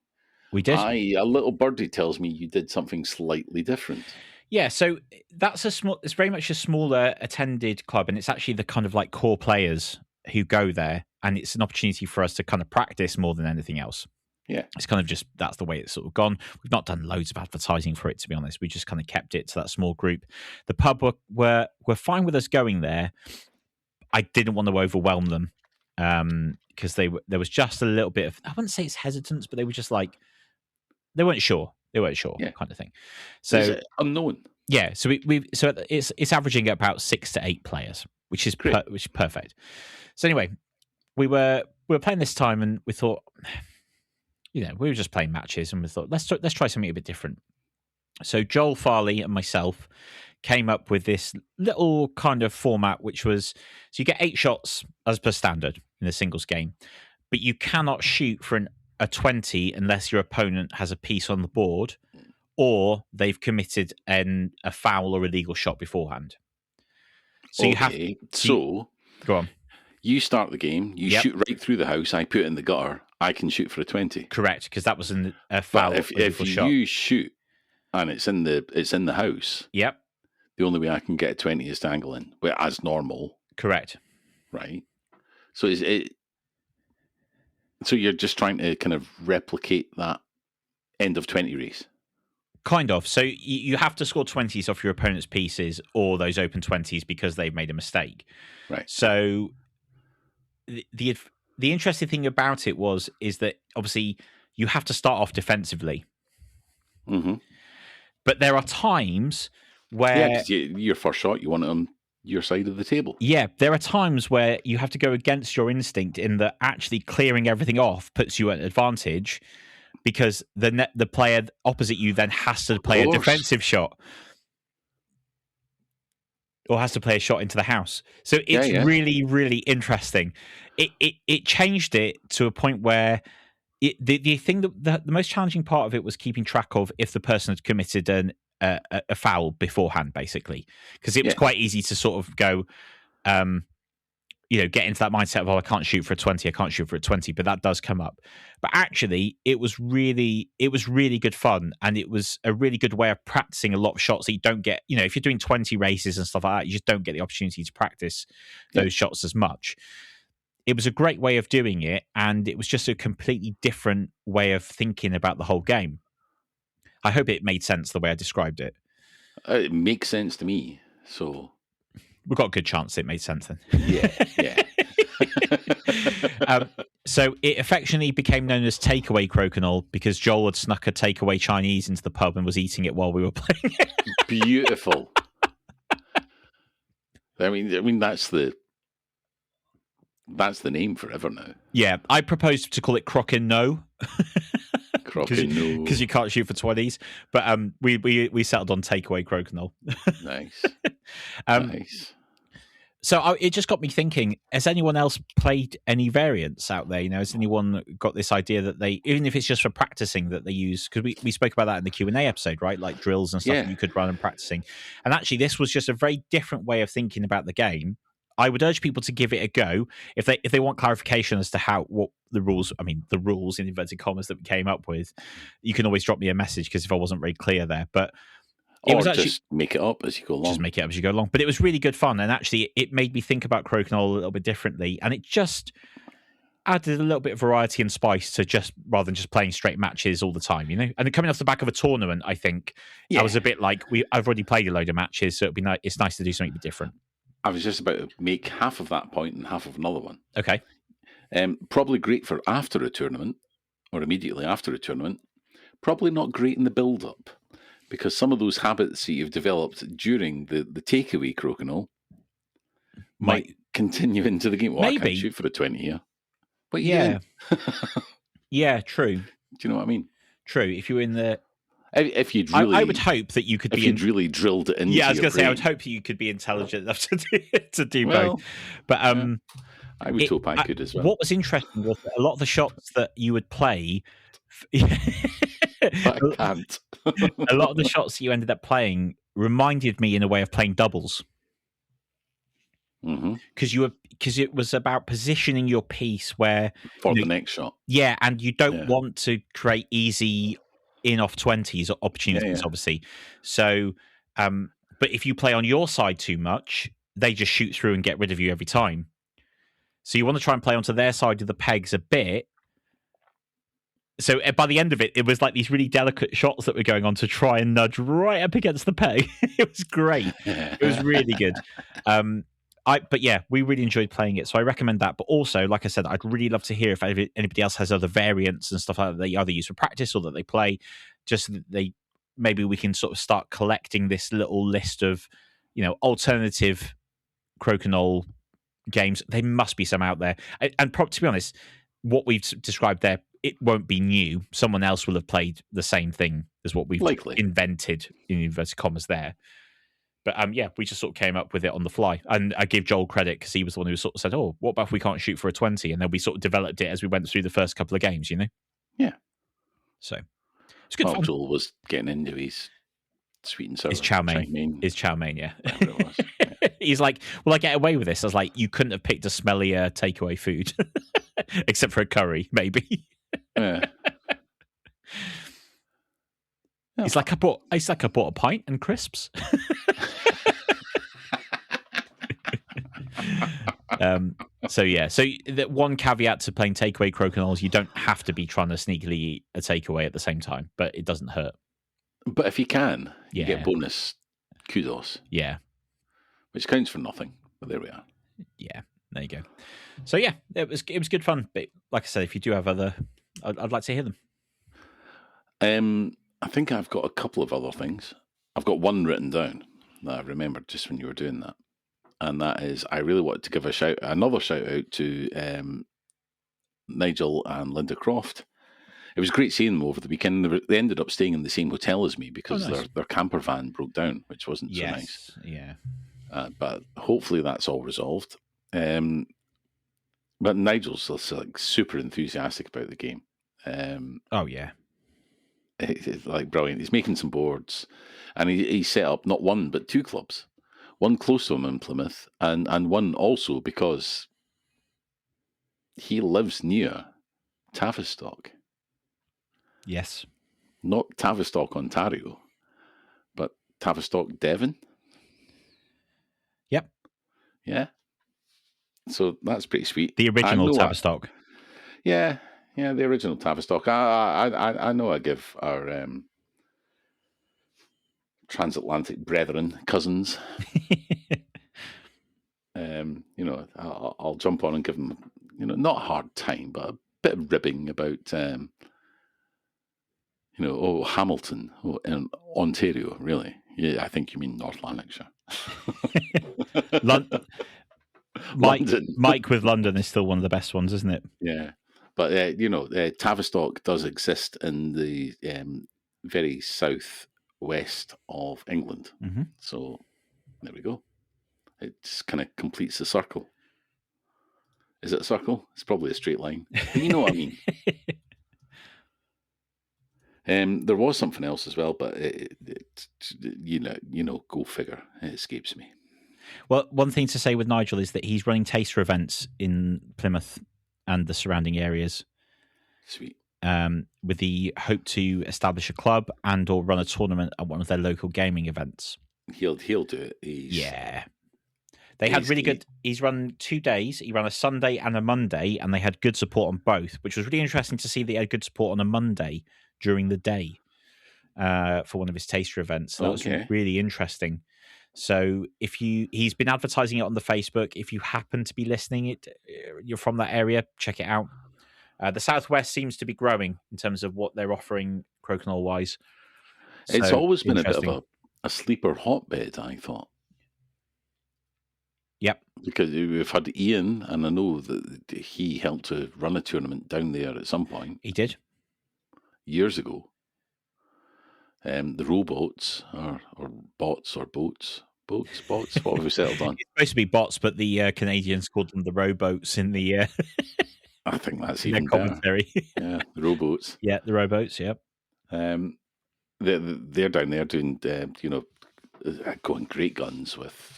[SPEAKER 3] We did.
[SPEAKER 2] A little birdie tells me you did something slightly different.
[SPEAKER 3] Yeah, so it's very much a smaller attended club, and it's actually the kind of like core players who go there, and it's an opportunity for us to kind of practice more than anything else.
[SPEAKER 2] Yeah.
[SPEAKER 3] It's kind of just, that's the way it's sort of gone. We've not done loads of advertising for it, to be honest. We just kind of kept it to that small group. The pub were fine with us going there. I didn't want to overwhelm them because there was just a little bit of, I wouldn't say it's hesitance, but they were just like, they weren't sure.
[SPEAKER 2] Yeah.
[SPEAKER 3] Kind of thing. So
[SPEAKER 2] is it unknown?
[SPEAKER 3] Yeah, so it's averaging at about 6 to 8 players, which is perfect. So anyway, we were playing this time, and we thought, we were just playing matches, and we thought let's try something a bit different. So Joel Farley and myself came up with this little kind of format, which was, so you get 8 shots as per standard in a singles game, but you cannot shoot for a 20 unless your opponent has a piece on the board or they've committed a foul or illegal shot beforehand. So you have go on.
[SPEAKER 2] You start the game, you shoot right through the house, I put it in the gutter, I can shoot for a 20.
[SPEAKER 3] Correct, because that was a foul.
[SPEAKER 2] But if you shoot and it's in the house,
[SPEAKER 3] yep,
[SPEAKER 2] the only way I can get a 20 is to angle in, as normal.
[SPEAKER 3] Correct.
[SPEAKER 2] Right. So so you're just trying to kind of replicate that end of 20 race.
[SPEAKER 3] Kind of. So you have to score 20s off your opponent's pieces or those open 20s because they've made a mistake.
[SPEAKER 2] Right.
[SPEAKER 3] So the interesting thing about it is that obviously you have to start off defensively.
[SPEAKER 2] Mm-hmm.
[SPEAKER 3] But there are times where...
[SPEAKER 2] Yeah, because your first shot, you want it on your side of the table.
[SPEAKER 3] Yeah, there are times where you have to go against your instinct in that actually clearing everything off puts you at an advantage because the player opposite you then has to play a defensive shot. Or has to play a shot into the house. So it's really, really interesting. It changed it to a point where the thing that the most challenging part of it was keeping track of if the person had committed a foul beforehand, basically, because it was quite easy to sort of go, get into that mindset of, I can't shoot for a 20, I can't shoot for a 20, but that does come up. But actually, it was really good fun, and it was a really good way of practicing a lot of shots that you don't get. If you're doing 20 races and stuff like that, you just don't get the opportunity to practice those shots as much. It was a great way of doing it, and it was just a completely different way of thinking about the whole game. I hope it made sense the way I described it.
[SPEAKER 2] It makes sense to me, so...
[SPEAKER 3] We've got a good chance it made sense then.
[SPEAKER 2] Yeah.
[SPEAKER 3] So it affectionately became known as Takeaway Crokinole because Joel had snuck a takeaway Chinese into the pub and was eating it while we were playing it.
[SPEAKER 2] Beautiful. I mean that's the name forever now.
[SPEAKER 3] Yeah, I proposed to call it Crokinole.
[SPEAKER 2] Crokinole.
[SPEAKER 3] Because you can't shoot for 20s. But we settled on Takeaway Crokinole.
[SPEAKER 2] Nice. Nice.
[SPEAKER 3] So it just got me thinking, has anyone else played any variants out there? Has anyone got this idea that they, even if it's just for practicing, that they use, because we spoke about that in the Q&A episode, right? Like drills and stuff that you could run and practicing. And actually, this was just a very different way of thinking about the game. I would urge people to give it a go if they want clarification as to what the rules in inverted commas that we came up with. You can always drop me a message because if I wasn't very clear there, but it was actually,
[SPEAKER 2] just make it up as you go along.
[SPEAKER 3] Just make it up as you go along. But it was really good fun, and actually, it made me think about Crokinole a little bit differently. And it just, added a little bit of variety and spice to just rather than just playing straight matches all the time, you know. And coming off the back of a tournament, I think I was a bit like I've already played a load of matches, so it'd be it's nice to do something different.
[SPEAKER 2] I was just about to make half of that point and half of another one.
[SPEAKER 3] Okay.
[SPEAKER 2] Probably great for after a tournament or immediately after a tournament. Probably not great in the build-up because some of those habits that you've developed during the takeaway Crokinole might continue into the game. Well,
[SPEAKER 3] maybe.
[SPEAKER 2] I can't shoot for a 20 here. But
[SPEAKER 3] yeah. Yeah, true.
[SPEAKER 2] Do you know what I mean?
[SPEAKER 3] True. If you were in the...
[SPEAKER 2] If you'd really...
[SPEAKER 3] I would hope that you could be...
[SPEAKER 2] If you'd really drilled it into
[SPEAKER 3] Yeah, I was going to say, I
[SPEAKER 2] brain.
[SPEAKER 3] would hope that you could be intelligent enough to do both. But
[SPEAKER 2] I would hope I could as well.
[SPEAKER 3] What was interesting was that a lot of the shots that you would play...
[SPEAKER 2] But I can't.
[SPEAKER 3] A lot of the shots you ended up playing reminded me in a way of playing doubles. Because it was about positioning your piece where...
[SPEAKER 2] For the next shot.
[SPEAKER 3] Yeah, and you don't want to create easy in-off 20s opportunities, obviously. So, but if you play on your side too much, they just shoot through and get rid of you every time. So you want to try and play onto their side of the pegs a bit. So by the end of it, it was like these really delicate shots that were going on to try and nudge right up against the peg. It was great. It was really good. But yeah, we really enjoyed playing it. So I recommend that. But also, like I said, I'd really love to hear if anybody else has other variants and stuff like that they either use for practice or that they play. Just so that maybe we can sort of start collecting this little list of, alternative Crokinole games. There must be some out there. And to be honest, what we've described there, it won't be new. Someone else will have played the same thing as what we've invented in inverted commas there. But we just sort of came up with it on the fly. And I give Joel credit because he was the one who sort of said, oh, what about if we can't shoot for a 20? And then we sort of developed it as we went through the first couple of games,
[SPEAKER 2] Yeah.
[SPEAKER 3] So it's good fun.
[SPEAKER 2] Joel was getting into his sweet and sour.
[SPEAKER 3] His chow mein. His chow mein, yeah.
[SPEAKER 2] Whatever it was. Yeah.
[SPEAKER 3] He's like, will I get away with this? I was like, you couldn't have picked a smellier takeaway food. Except for a curry, maybe.
[SPEAKER 2] Yeah.
[SPEAKER 3] He's like, I bought a pint and crisps. So the one caveat to playing takeaway Crokinoles, you don't have to be trying to sneakily eat a takeaway at the same time, but it doesn't hurt.
[SPEAKER 2] But if you can, you get bonus kudos.
[SPEAKER 3] Yeah.
[SPEAKER 2] Which counts for nothing. But there we are.
[SPEAKER 3] Yeah, there you go. So yeah, it was good fun. But like I said, if you do have other, I'd like to hear them.
[SPEAKER 2] I think I've got a couple of other things. I've got one written down that I remembered just when you were doing that. And that is, I really wanted to give another shout out to Nigel and Linda Croft. It was great seeing them over the weekend. They ended up staying in the same hotel as me because their camper van broke down, which wasn't so nice.
[SPEAKER 3] Yeah.
[SPEAKER 2] But hopefully that's all resolved. But Nigel's just like super enthusiastic about the game.
[SPEAKER 3] Oh yeah.
[SPEAKER 2] It's like brilliant. He's making some boards, and he set up not one but two clubs. One close to him in Plymouth, and one also because he lives near Tavistock.
[SPEAKER 3] Yes.
[SPEAKER 2] Not Tavistock, Ontario, but Tavistock, Devon.
[SPEAKER 3] Yep.
[SPEAKER 2] Yeah. So that's pretty sweet.
[SPEAKER 3] The original Tavistock.
[SPEAKER 2] Yeah, the original Tavistock. I know I give our transatlantic brethren, cousins, I'll jump on and give them, not a hard time, but a bit of ribbing about, Hamilton, in Ontario, really. Yeah, I think you mean North Lanarkshire.
[SPEAKER 3] London. Mike with London is still one of the best ones, isn't it?
[SPEAKER 2] Yeah. But, Tavistock does exist in the very southwest of England.
[SPEAKER 3] Mm-hmm.
[SPEAKER 2] So there we go. It just kind of completes the circle. Is it a circle? It's probably a straight line. But you know what I mean. There was something else as well, but go figure. It escapes me.
[SPEAKER 3] Well, one thing to say with Nigel is that he's running taster events in Plymouth and the surrounding areas.
[SPEAKER 2] Sweet.
[SPEAKER 3] With the hope to establish a club and or run a tournament at one of their local gaming events.
[SPEAKER 2] He'll do it.
[SPEAKER 3] They had really
[SPEAKER 2] Days.
[SPEAKER 3] good. He's run 2 days. He ran a Sunday and a Monday, and they had good support on both, which was really interesting to see. They had good support on a Monday during the day for one of his taster events. So that was really interesting. So he's been advertising it on the Facebook. If you happen to be listening, you're from that area, check it out. The Southwest seems to be growing in terms of what they're offering crokinole wise.
[SPEAKER 2] It's always been a bit of a sleeper hotbed, I thought.
[SPEAKER 3] Yep.
[SPEAKER 2] Because we've had Ian, and I know that he helped to run a tournament down there at some point.
[SPEAKER 3] He did.
[SPEAKER 2] Years ago. The rowboats, or bots, or boats. Boats, bots, what have we settled on?
[SPEAKER 3] It's supposed to be bots, but the Canadians called them the rowboats in the...
[SPEAKER 2] I think that's even
[SPEAKER 3] commentary.
[SPEAKER 2] Yeah, the rowboats.
[SPEAKER 3] Yeah, the rowboats, yep.
[SPEAKER 2] They're down there doing, going great guns with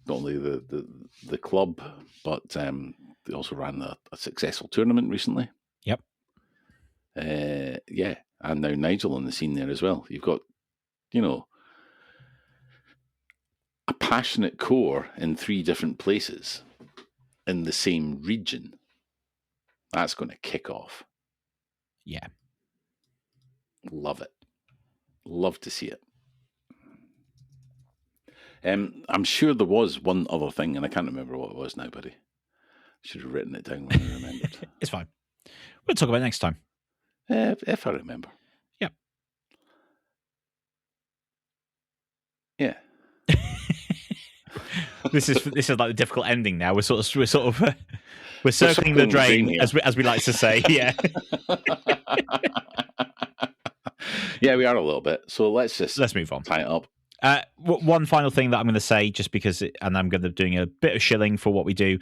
[SPEAKER 2] not only the club, but they also ran a successful tournament recently.
[SPEAKER 3] Yep.
[SPEAKER 2] Yeah, and now Nigel on the scene there as well. You've got, a passionate core in 3 different places in the same region. That's going to kick off.
[SPEAKER 3] Yeah.
[SPEAKER 2] Love it. Love to see it. I'm sure there was one other thing, and I can't remember what it was now, buddy. Should have written it down when I remembered.
[SPEAKER 3] It's fine. We'll talk about it next time.
[SPEAKER 2] If I remember.
[SPEAKER 3] Yeah.
[SPEAKER 2] Yeah.
[SPEAKER 3] This is like the difficult ending now. We're circling the drain, as we like to say. Yeah.
[SPEAKER 2] Yeah, we are a little bit. So let's
[SPEAKER 3] move on.
[SPEAKER 2] Tie it up.
[SPEAKER 3] One final thing that I'm going to say, just because, and I'm going to be doing a bit of shilling for what we do.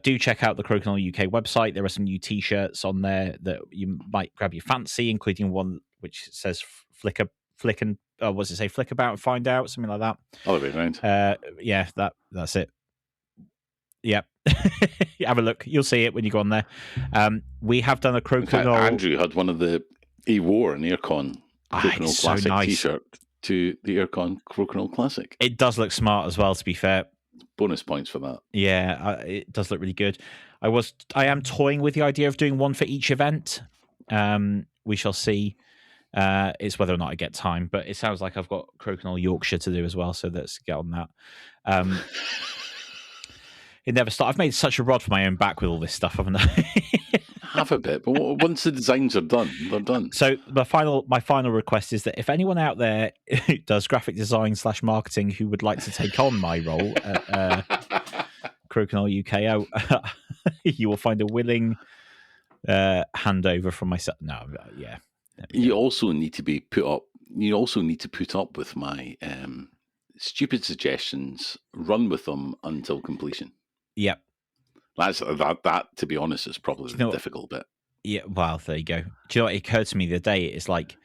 [SPEAKER 3] Do check out the Crokinole UK website. There are some new T-shirts on there that you might grab your fancy, including one which says "Flick and what's it say? Flick about and find out," something like that.
[SPEAKER 2] All the way around.
[SPEAKER 3] Yeah, that's it. Yep. Have a look. You'll see it when you go on there. We have done a Crokinole.
[SPEAKER 2] Andrew had one of he wore an Airecon Crokinole Classic T-shirt to the Airecon Crokinole Classic.
[SPEAKER 3] It does look smart as well, to be fair.
[SPEAKER 2] Bonus points for that.
[SPEAKER 3] Yeah, it does look really good. I am toying with the idea of doing one for each event. We shall see. It's whether or not I get time, but it sounds like I've got Crokinole Yorkshire to do as well, so let's get on that. It never stopped. I've made such a rod for my own back with all this stuff, haven't I?
[SPEAKER 2] Have a bit, but once the designs are done, they're done.
[SPEAKER 3] So my final request is that if anyone out there who does graphic design / marketing who would like to take on my role at Crokinole UK, you will find a willing handover from myself. No, yeah.
[SPEAKER 2] You also need to be put up. You also need to put up with my stupid suggestions. Run with them until completion.
[SPEAKER 3] Yep.
[SPEAKER 2] That, to be honest, is probably the difficult bit.
[SPEAKER 3] Yeah, well, there you go. Do you know what? It occurred to me the other day, it's like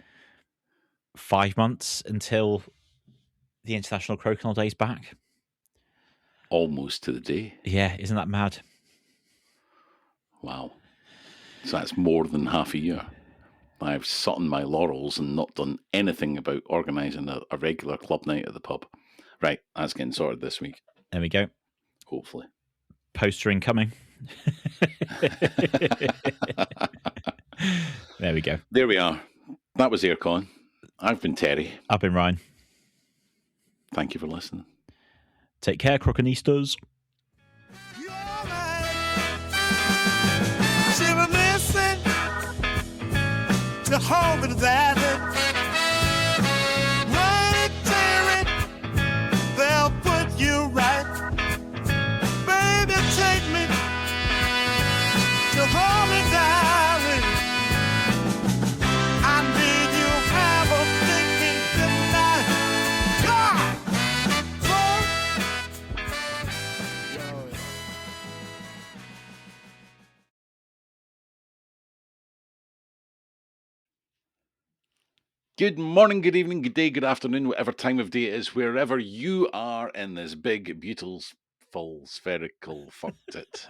[SPEAKER 3] 5 months until the International Crokinole Day's back.
[SPEAKER 2] Almost to the day.
[SPEAKER 3] Yeah, isn't that mad?
[SPEAKER 2] Wow. So that's more than half a year. I've sat on my laurels and not done anything about organising a regular club night at the pub. Right, that's getting sorted this week.
[SPEAKER 3] There we go.
[SPEAKER 2] Hopefully.
[SPEAKER 3] Poster incoming. There we go.
[SPEAKER 2] There we are. That was Airecon. I've been Terry.
[SPEAKER 3] I've been Ryan.
[SPEAKER 2] Thank you for listening.
[SPEAKER 3] Take care, Crokinistas.
[SPEAKER 4] To Hogan that right, tear it, they'll put you right. Baby, take me to Hogan, darling. I need you have a thinking tonight.
[SPEAKER 2] Good morning, good evening, good day, good afternoon, whatever time of day it is, wherever you are in this big, beautiful, spherical fucked it.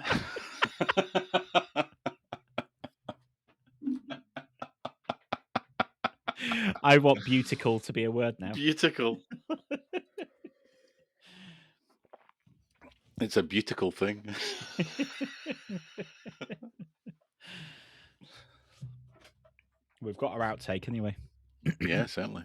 [SPEAKER 3] I want beautiful to be a word now.
[SPEAKER 2] Beautiful. It's a beautiful thing.
[SPEAKER 3] We've got our outtake anyway.
[SPEAKER 2] Yeah, certainly.